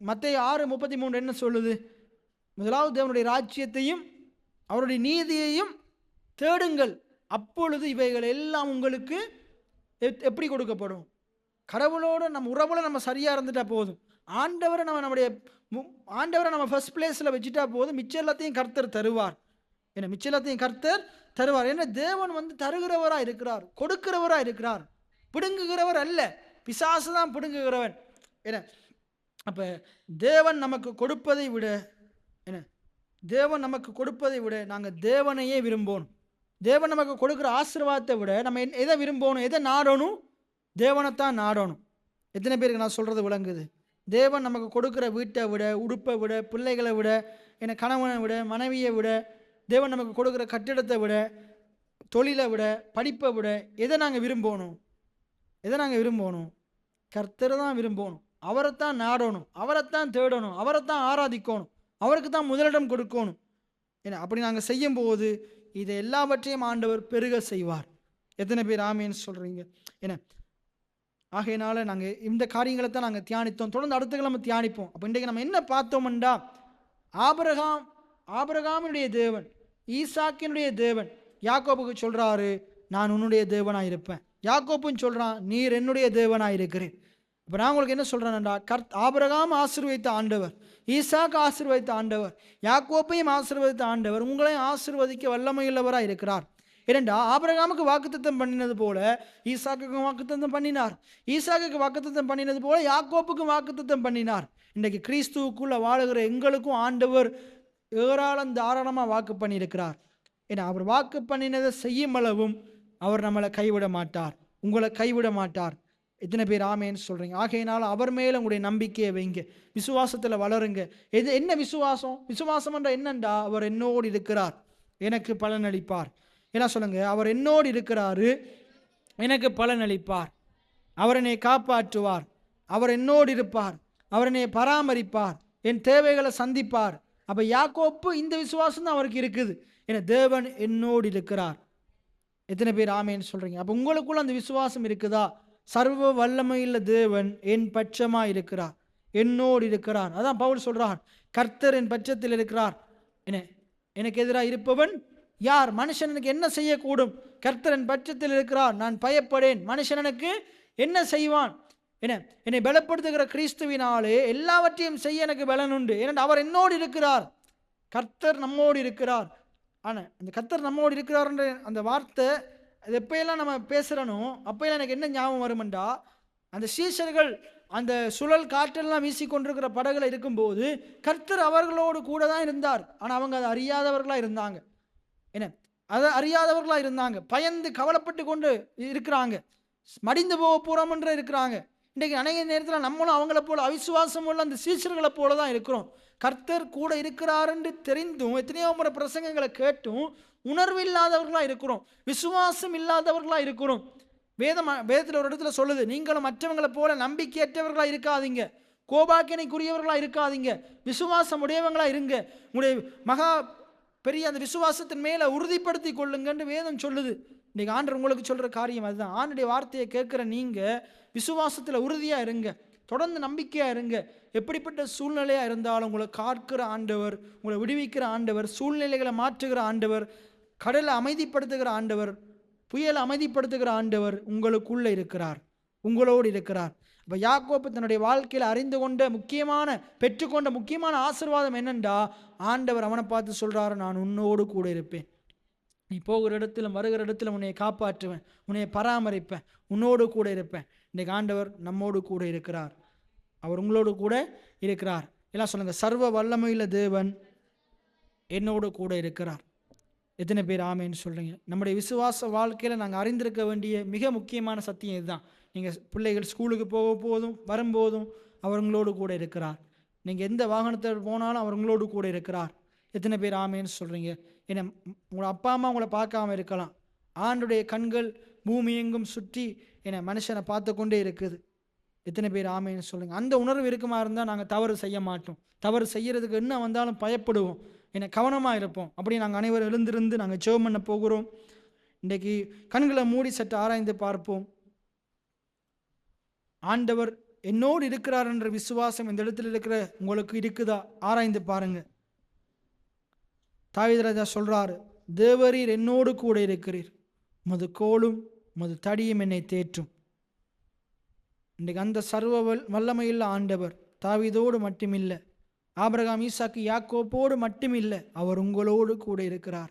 மத்தேயு 6:33 என்ன சொல்லுது? முதலாவது தேவனுடைய ராஜ்யத்தையும் அவருடைய நீதியையும் தேடுங்கள், அப்பொழுது இவைகள் எல்லாம் உங்களுக்கு எப்படி கொடுக்கப்படும்? கடவுளோட நம்ம உறவுல நம்ம சரியாக இருந்துட்டா போதும், ஆண்டவரை நம்ம ஃபர்ஸ்ட் பிளேஸில் வச்சுட்டா போதும், மிச்சம் எல்லாத்தையும் கர்த்தர் தருவார். ஏன்னா மிச்சம் எல்லாத்தையும் கர்த்தர் தருவார். ஏன்னா தேவன் வந்து தருகிறவராக இருக்கிறார், கொடுக்கிறவராக இருக்கிறார், பிடுங்குகிறவர் அல்ல. பிசாசு தான் பிடுங்குகிறவன். ஏன்னா அப்போ தேவன் நமக்கு கொடுப்பதை விட நாங்கள் தேவனையே விரும்பணும். தேவன் நமக்கு கொடுக்குற ஆசீர்வாதத்தை விட நம்ம எதை விரும்பணும்? எதை நாடணும்? தேவனைத்தான் நாடணும். எத்தனை பேருக்கு நான் சொல்கிறது விளங்குது? தேவன் நமக்கு கொடுக்குற வீட்டை விட, உடுப்பை விட, பிள்ளைகளை விட, கணவனை விட, மனைவியை விட, தேவன் நமக்கு கொடுக்குற கட்டிடத்தை விட, தொழிலை விட, படிப்பை விட எதை நாங்கள் விரும்பணும்? எதை நாங்கள் விரும்பணும்? கர்த்தரை தான் விரும்பணும். அவரைத்தான் நாடணும், அவரைத்தான் தேடணும், அவரைத்தான் ஆராதிக்கணும், அவருக்கு தான் முதலிடம் கொடுக்கணும். அப்படி நாங்கள் செய்யும்போது இதை எல்லாவற்றையும் ஆண்டவர் பெருக செய்வார். எத்தனை பேர் ஆமேன்னு சொல்கிறீங்க? ஆகையினால நாங்கள் இந்த காரியங்களை தான் நாங்கள் தியானித்தோம். தொடர்ந்து அடுத்த கிழமை தியானிப்போம். அப்போ இன்றைக்கு நம்ம என்ன பார்த்தோம்டா, ஆபிரகாமினுடைய தேவன், ஈசாக்கினுடைய தேவன் யாக்கோபுக்கு சொல்கிறாரு, நான் உன்னுடைய தேவனாக இருப்பேன். யாக்கோப்புன்னு சொல்கிறான், நீர் என்னுடைய தேவனாக இருக்கிறேன். இப்போ நான் உங்களுக்கு என்ன சொல்கிறேன்டா, ஆபிரகாம் ஆசீர்வதித்த ஆண்டவர், ஈசாக்கு ஆசீர்வதித்த ஆண்டவர், யாக்கோப்பையும் ஆசீர்வதித்த ஆண்டவர் உங்களையும் ஆசீர்வதிக்க வல்லமையுள்ளவராக இருக்கிறார். ஏனென்றா ஆபிரகாமுக்கு வாக்குத்தத்தம் பண்ணினது போல ஈசாக்குக்கும் வாக்குத்தத்தம் பண்ணினார், ஈசாக்குக்கு வாக்குத்தத்தம் பண்ணினது போல யாக்கோப்புக்கும் வாக்குத்தத்தம் பண்ணினார். இன்றைக்கு கிறிஸ்துவுக்குள்ள வாழுகிற எங்களுக்கும் ஆண்டவர் ஏராளம் தாராளமாக வாக்கு பண்ணியிருக்கிறார். ஏன்னா அவர் வாக்கு பண்ணினதை செய்யும் அளவும் அவர் நம்மளை கைவிட மாட்டார், உங்களை கைவிட மாட்டார். எத்தனை பேர் ஆமேன்னு சொல்கிறீங்க? ஆகையினால அவர் மேலே உங்களுடைய நம்பிக்கையை வைங்க, விசுவாசத்தில் வளருங்க. என்ன விசுவாசம்? விசுவாசம் என்ற என்னண்டா, அவர் என்னோடு இருக்கிறார், எனக்கு பலனளிப்பார். என்ன சொல்லுங்க? அவர் என்னோடு இருக்கிறாரு, எனக்கு பலனளிப்பார், அவர் என்னை காப்பாற்றுவார், அவர் என்னோடு இருப்பார், அவர் என்னை பராமரிப்பார், என் தேவைகளை சந்திப்பார். அப்போ யாக்கோப்பு இந்த விசுவாசம் தான் அவருக்கு இருக்குது. ஏன்னா தேவன் என்னோடு இருக்கிறார். எத்தனை பேர் ஆமேன்னு சொல்கிறீங்க? அப்போ உங்களுக்குள்ள அந்த விசுவாசம் இருக்குதா? சர்வ வல்லமையுள்ள தேவன் என் பட்சமாக இருக்கிறார், என்னோடு இருக்கிறார். அதான் பவுல் சொல்றார், கர்த்தர் என் பட்சத்தில் இருக்கிறார், எனக்கு எதிராக இருப்பவன் யார்? மனுஷன் எனக்கு என்ன செய்யக்கூடும்? கர்த்தர் என் பட்சத்தில் இருக்கிறார், நான் பயப்படேன். மனுஷன் எனக்கு என்ன செய்வான்? என்னை பலப்படுத்துகிற கிறிஸ்துவினாலே எல்லாவற்றையும் செய்ய எனக்கு பலன் உண்டு. ஏனென்றால் அவர் என்னோடு இருக்கிறார், கர்த்தர் நம்மோடு இருக்கிறார். ஆனால் அந்த கர்த்தர் நம்மோடு இருக்கிறார்ன்ற அந்த வார்த்தை அது எப்போயெல்லாம் நம்ம பேசுகிறனோ அப்போயெல்லாம் எனக்கு என்ன ஞாபகம் வருமெண்டா, அந்த சீஷர்கள் அந்த சுழல் காற்றெல்லாம் வீசிக்கொண்டிருக்கிற படகுல இருக்கும்போது கர்த்தர் அவர்களோடு கூட தான் இருந்தார். ஆனால் அவங்க அதை அறியாதவர்களாக இருந்தாங்க. அதை அறியாதவர்களாக இருந்தாங்க, பயந்து கவலைப்பட்டு கொண்டு இருக்கிறாங்க, மடிந்து போக போகிறோம்ன்ற இருக்கிறாங்க. இன்றைக்கு அநேக நேரத்தில் நம்மளும் அவங்கள போல அவிசுவாசம் உள்ள அந்த சீஷர்களை போல தான் இருக்கிறோம். கர்த்தர் கூட இருக்கிறார் என்று தெரிந்தும் எத்தனையோ முறை பிரசங்கங்களை கேட்டும் உணர்வு இல்லாதவர்களாக இருக்கிறோம், விசுவாசம் இல்லாதவர்களாக இருக்கிறோம். வேதத்தில் ஒரு இடத்துல சொல்லுது, நீங்களும் மற்றவங்களை போல நம்பிக்கையற்றவர்களாக இருக்காதீங்க, கோபாக்கினைக்குரியவர்களாக இருக்காதீங்க, விசுவாசம் உடையவங்களா இருங்க, உங்களுடைய மகா பெரிய அந்த விசுவாசத்தின் மேலே உறுதிப்படுத்தி கொள்ளுங்கன்னு வேதம் சொல்லுது. இன்றைக்கி ஆண்டவர் உங்களுக்கு சொல்கிற காரியம் அதுதான். ஆண்டுடைய வார்த்தையை கேட்குற நீங்கள் விசுவாசத்தில் உறுதியாக இருங்க, தொடர்ந்து நம்பிக்கையாக இருங்க. எப்படிப்பட்ட சூழ்நிலையாக இருந்தாலும் உங்களை காக்கிற ஆண்டவர், உங்களை விடுவிக்கிற ஆண்டவர், சூழ்நிலைகளை மாற்றுகிற ஆண்டவர், கடலை அமைதிப்படுத்துகிற ஆண்டவர், புயலை அமைதிப்படுத்துகிற ஆண்டவர் உங்களுக்குள்ளே இருக்கிறார், உங்களோடு இருக்கிறார். இப்போ யாக்கோப்பு தன்னுடைய வாழ்க்கையில் அறிந்து கொண்ட பெற்றுக்கொண்ட முக்கியமான ஆசீர்வாதம் என்னண்டா, ஆண்டவர் அவனை பார்த்து சொல்கிறாரு, நான் உன்னோடு கூட இருப்பேன், நீ போகிற இடத்துல வருகிற இடத்துல உன்னை காப்பாற்றுவேன், உன்னை பராமரிப்பேன், உன்னோடு கூட இருப்பேன். இன்றைக்கு ஆண்டவர் நம்மோடு கூட இருக்கிறார், அவர் உங்களோடு கூட இருக்கிறார். எல்லாம் சொல்லுங்கள், சர்வ வல்லமையுள்ள தேவன் என்னோடு கூட இருக்கிறார். எத்தனை பேர் ஆமேன்னு சொல்கிறீங்க? நம்முடைய விசுவாச வாழ்க்கையில் நாங்கள் அறிந்திருக்க வேண்டிய மிக முக்கியமான சத்தியம் இதுதான். நீங்கள் பிள்ளைகள் ஸ்கூலுக்கு போதும் வரும்போதும் அவர் உங்களோடு கூட இருக்கிறார். நீங்கள் எந்த வாகனத்தில் போனாலும் அவர் உங்களோடு கூட இருக்கிறார். எத்தனை பேர் ஆமேன்னு சொல்கிறீங்க? ஏன்னா உங்களை அப்பா அம்மா உங்களை பார்க்காம இருக்கலாம், ஆண்டுடைய கண்கள் பூமி எங்கும் சுற்றி மனுஷனை பார்த்து கொண்டே இருக்குது. எத்தனை பேர் ஆமேன்னு சொல்லுங்கள்? அந்த உணர்வு இருக்குமா இருந்தால் நாங்கள் தவறு செய்ய மாட்டோம், தவறு செய்கிறதுக்கு என்ன வந்தாலும் பயப்படுவோம், கவனமாக இருப்போம். அப்படி நாங்கள் அனைவரும் எழுந்திருந்து நாங்கள் ஜெபம் பண்ண போகிறோம். இன்றைக்கு கண்களை மூடி சற்று ஆராய்ந்து பார்ப்போம். ஆண்டவர் என்னோடு இருக்கிறார் என்ற விசுவாசம் இந்த இடத்துல இருக்கிற உங்களுக்கு இருக்குதா? ஆராய்ந்து பாருங்க. தாவீது ராஜா சொல்றாரு, தேவரீர் என்னோடு கூட இருக்கிறீர், உமது கோலும் உமது தடியும் என்னை தேற்றும். இன்றைக்கு அந்த சர்வ வல்லமையுள்ள ஆண்டவர் தாவீதோடு மட்டுமில்லை, ஆபிரகாம் ஈசாக்கு யாக்கோப்போடு மட்டுமில்லை, அவர் உங்களோடு கூட இருக்கிறார்.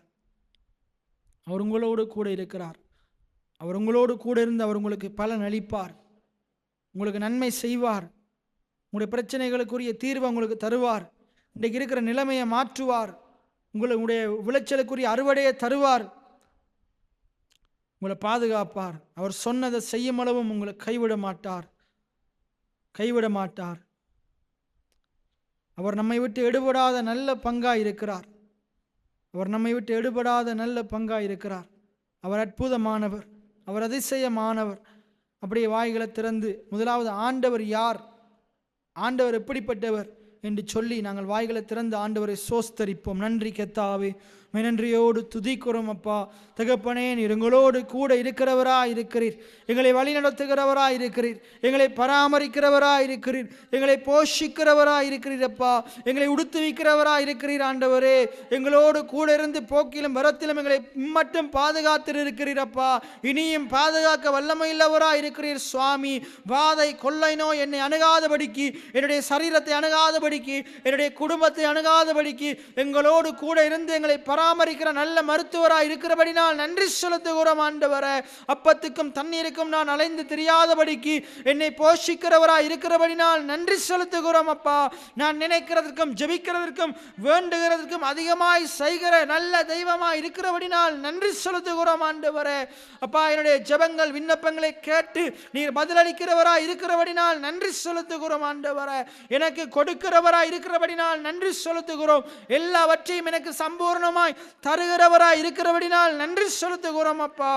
அவர் உங்களோடு கூட இருக்கிறார். அவர் உங்களோடு கூட இருந்து அவர் உங்களுக்கு பலன் அளிப்பார், உங்களுக்கு நன்மை செய்வார், உங்களுடைய பிரச்சனைகளுக்குரிய தீர்வை உங்களுக்கு தருவார், இன்றைக்கு இருக்கிற நிலைமையை மாற்றுவார், உங்களுடைய விளைச்சலுக்குரிய அறுவடையை தருவார், உங்களை பாதுகாப்பார். அவர் சொன்னதை செய்யும் அளவும் உங்களை கைவிட மாட்டார். அவர் நம்மை விட்டு எடுபடாத நல்ல பங்காய் இருக்கிறார். அவர் நம்மை விட்டு எடுபடாத நல்ல பங்காய் இருக்கிறார். அவர் அற்புதமானவர், அவர் அதிசயமானவர். அப்படியே வாய்களை திறந்து முதலாவது ஆண்டவர் யார், ஆண்டவர் எப்படிப்பட்டவர் என்று சொல்லி நாங்கள் வாய்களை திறந்து ஆண்டவரை சோஸ்தரிப்போம். நன்றி கர்த்தாவே, நன்றியோடு துதிக்கிறோம் அப்பா. தகப்பனே, நீர் எங்களோடு கூட இருக்கிறவராய் இருக்கிறீர், எங்களை வழி நடத்துகிறவராய் இருக்கிறீர், எங்களை பராமரிக்கிறவராய் இருக்கிறீர், எங்களை போஷிக்கிறவராய் இருக்கிறீர் அப்பா, எங்களை உடுத்துவிக்கிறவராய் இருக்கிறீர். ஆண்டவரே, எங்களோடு கூட இருந்து போக்கிலும் வரத்திலும் எங்களை மட்டும் பாதுகாத்து இருக்கிறீர் அப்பா. இனியும் பாதுகாக்க வல்லமையுள்ளவராய் இருக்கிறீர் சுவாமி. வாதை கொள்ளை நோய் என்னை அணுகாதபடிக்கு, என்னுடைய சரீரத்தை அணுகாதபடிக்கு, என்னுடைய குடும்பத்தை அணுகாதபடிக்கு எங்களோடு கூட இருந்து எங்களை பராமரிக்கிற நல்ல மருத்துவராய் இருக்கிறபடினால் நன்றி செலுத்துகிறோம் ஆண்டவரே. அப்பத்துக்கும் தண்ணீருக்கும் நான் அலைந்து தெரியாதபடிக்கு என்னை போஷிக்கிறவராய் இருக்கிறபடினால் நன்றி செலுத்துகிறோம் அப்பா. நான் நினைக்கிறதற்கும் ஜெபிக்கிறதற்கும் வேண்டுகிறதற்கும் அதிகமாய் செய்கிற நல்ல தெய்வமாய் இருக்கிறபடினால் நன்றி செலுத்துகிறோம் ஆண்டவரே. அப்பா, என்னுடைய ஜெபங்கள் விண்ணப்பங்களை கேட்டு நீர் பதிலளிக்கிறவராய் இருக்கிறபடினால் நன்றி செலுத்துகிறோம் ஆண்டவரே. எனக்கு கொடுக்கிறவராய் இருக்கிறபடினால் நன்றி செலுத்துகிறோம். எல்லாவற்றையும் எனக்கு சம்பூர்ணமாய் தருகிறவராய் இருக்கிறபடினால் நன்றி செலுத்துகிறோம் அப்பா.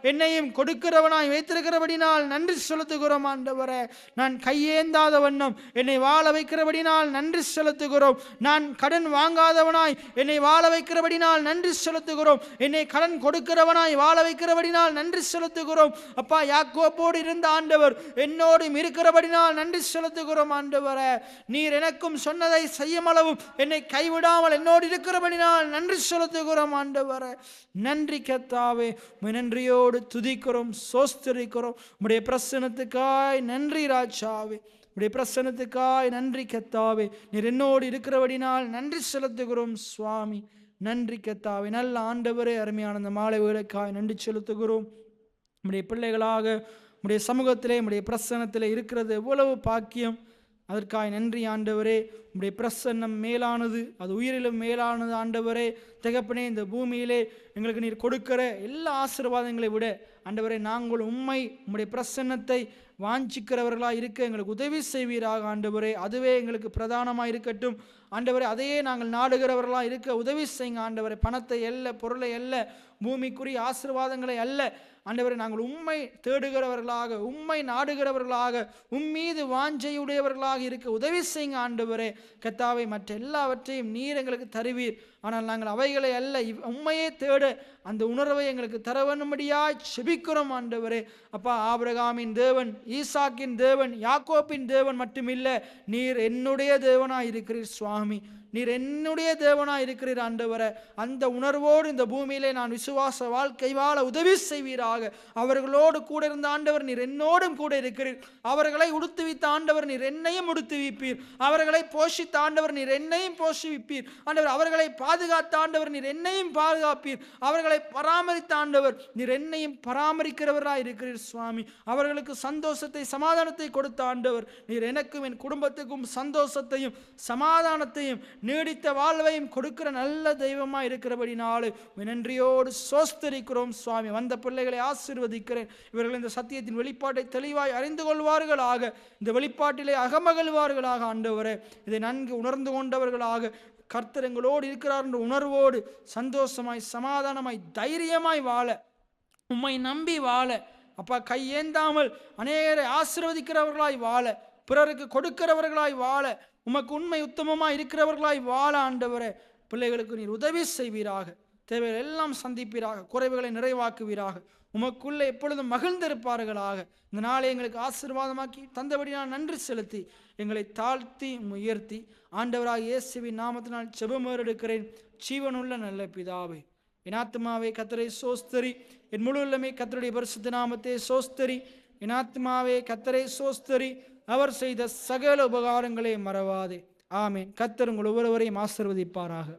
என்னையும் கொடுக்கிறவனாய் வைத்திருக்கிறபடினால் நன்றி செலுத்துகிறோம் ஆண்டவரே. நான் கையேந்தாத வண்ணம் என்னை வாழ வைக்கிறபடினால் நன்றி செலுத்துகிறோம். நான் கடன் வாங்காதவனாய் என்னை வாழ வைக்கிறபடினால் நன்றி செலுத்துகிறோம். என்னை கடன் கொடுக்கிறவனாய் வாழ வைக்கிறபடினால் நன்றி செலுத்துகிறோம் அப்பா. யாக்கோபோடு இருந்த ஆண்டவர் என்னோடும் இருக்கிறபடினால் நன்றி செலுத்துகிறோம் ஆண்டவரே. நீர் எனக்கும் சொன்னதை செய்யும் அளவும் என்னை கைவிடாமல் என்னோடு இருக்கிறபடினால் நன்றி செலுத்துகிறோம் ஆண்டவரே. நன்றி கர்த்தாவே, நன்றியோடு துதிக்கிறோம், சோஸ்தரிக்கிறோம். உம்முடைய பிரசன்னத்துக்காய் நன்றி ராஜாவே, உம்முடைய பிரசன்னத்துக்காய் நன்றி கர்த்தாவே. நீர் என்னோடு இருக்கிறபடினால் நன்றி செலுத்துகிறோம் சுவாமி. நன்றி கர்த்தாவே. நல்ல ஆண்டவரே, அருமையான இந்த மாலை வேளைக்காய் நன்றி செலுத்துகிறோம். உம்முடைய பிள்ளைகளாக உம்முடைய சமூகத்திலே உம்முடைய பிரசன்னத்திலே இருக்கிறது எவ்வளவு பாக்கியம். அதற்காக நன்றி ஆண்டவரே. உம்முடைய பிரசன்னம் மேலானது, அது உயிரிலும் மேலானது ஆண்டவரே. தகப்பனே, இந்த பூமியிலே எங்களுக்கு நீர் கொடுக்கிற எல்லா ஆசீர்வாதங்களை விட ஆண்டவரே, நாங்கள் உம்முடைய பிரசன்னத்தை வாஞ்சிக்கிறவர்களாக இருக்க எங்களுக்கு உதவி செய்வீராக ஆண்டவரே. அதுவே எங்களுக்கு பிரதானமாக இருக்கட்டும் ஆண்டவரே. அதையே நாங்கள் நாடுகிறவர்களாக இருக்க உதவி செய்யுங்க ஆண்டவரே. பணத்தை அல்ல, பொருளை அல்ல, பூமிக்குரிய ஆசீர்வாதங்களை அல்ல ஆண்டவரே. நாங்கள் உம்மை தேடுகிறவர்களாக, உம்மை நாடுகிறவர்களாக, உம்மீது வாஞ்சையுடையவர்களாக இருக்க உதவி செய்யுங்க ஆண்டவரே. கர்த்தாவே, மற்ற எல்லாவற்றையும் நீர் எங்களுக்கு தருவீர். ஆனால் நாங்கள் அவைகளை அல்ல, உம்மையே தேட அந்த உணர்வை எங்களுக்கு தர வேண்டும்படியாய் செபிக்கிறோம் ஆண்டவரே. அப்பா, ஆபிரகாமின் தேவன், ஈசாக்கின் தேவன், யாக்கோப்பின் தேவன் மட்டுமில்லை, நீர் என்னுடைய தேவனாய் இருக்கிறீர் சுவாமி. நீர் என்னுடைய தேவனாய் இருக்கிறீர் ஆண்டவரே. அந்த உணர்வோடு இந்த பூமியிலே நான் விசுவாச வாழ்க்கை வாழ உதவி செய்வீராக. அவர்களோடு கூட இருந்த ஆண்டவர் நீர் என்னோடும் கூட இருக்கிறீர். அவர்களை உடுத்துவித்த ஆண்டவர் நீர் என்னையும் உடுத்துவிப்பீர். அவர்களை போஷித்த ஆண்டவர் நீர் என்னையும் போஷிப்பீர் ஆண்டவர். அவர்களை பாதுகாத்த ஆண்டவர் நீர் என்னையும் பாதுகாப்பீர். அவர்களை பராமரித்த ஆண்டவர் நீர் என்னையும் பராமரிக்கிறவராய் இருக்கிறீர் சுவாமி. அவர்களுக்கு சந்தோஷத்தை சமாதானத்தை கொடுத்த ஆண்டவர் நீர் எனக்கும் என் குடும்பத்துக்கும் சந்தோஷத்தையும் சமாதானத்தையும் நீடித்த வாழ்வையும் கொடுக்கிற நல்ல தெய்வமாக இருக்கிறபடினாலே நன்றியோடு சோஸ்தரிக்கிறோம் சுவாமி. வந்த பிள்ளைகளை ஆசீர்வதிக்கிறேன். இவர்கள் இந்த சத்தியத்தின் வெளிப்பாட்டை தெளிவாய் அறிந்து கொள்வார்களாக, இந்த வெளிப்பாட்டிலே அகமகிழ்வார்களாக ஆண்டவரே. இதை நன்கு உணர்ந்து கொண்டவர்களாக, கர்த்தர் எங்களோடு இருக்கிறார் என்ற உணர்வோடு சந்தோஷமாய் சமாதானமாய் தைரியமாய் வாழ, உம்மை நம்பி வாழ அப்பா, கையேந்தாமல் அநேகரை ஆசீர்வதிக்கிறவர்களாய் வாழ, பிறருக்கு கொடுக்கிறவர்களாய் வாழ, உமக்கு உண்மை உத்தமமாக இருக்கிறவர்களாய் வாழ ஆண்டவரே. பிள்ளைகளுக்கு நீர் உதவி செய்வீராக, தேவைகள் எல்லாம் சந்திப்பீராக, குறைவுகளை நிறைவாக்குவீராக, உமக்குள்ளே எப்பொழுதும் மகிழ்ந்திருப்பார்களாக. இந்த நாளை எங்களுக்கு ஆசீர்வாதமாக்கி தந்தபடி நான் நன்றி செலுத்தி எங்களை தாழ்த்தி உயர்த்தி ஆண்டவராக இயேசுவின் நாமத்தினால் ஜெபமேறெடுக்கிறேன் ஜீவனுள்ள நல்ல பிதாவே. என் ஆத்துமாவே கர்த்தரை சோஸ்தரி, என் முழு உள்ளமே கர்த்தருடைய பரிசுத்த நாமத்தை சோஸ்தரி. என் ஆத்துமாவே கர்த்தரை சோஸ்தரி, அவர் செய்த சகல உபகாரங்களை மறவாதே. ஆமேன். கர்த்தர் உங்கள் ஒவ்வொருவரையும் ஆசீர்வதிப்பாராக.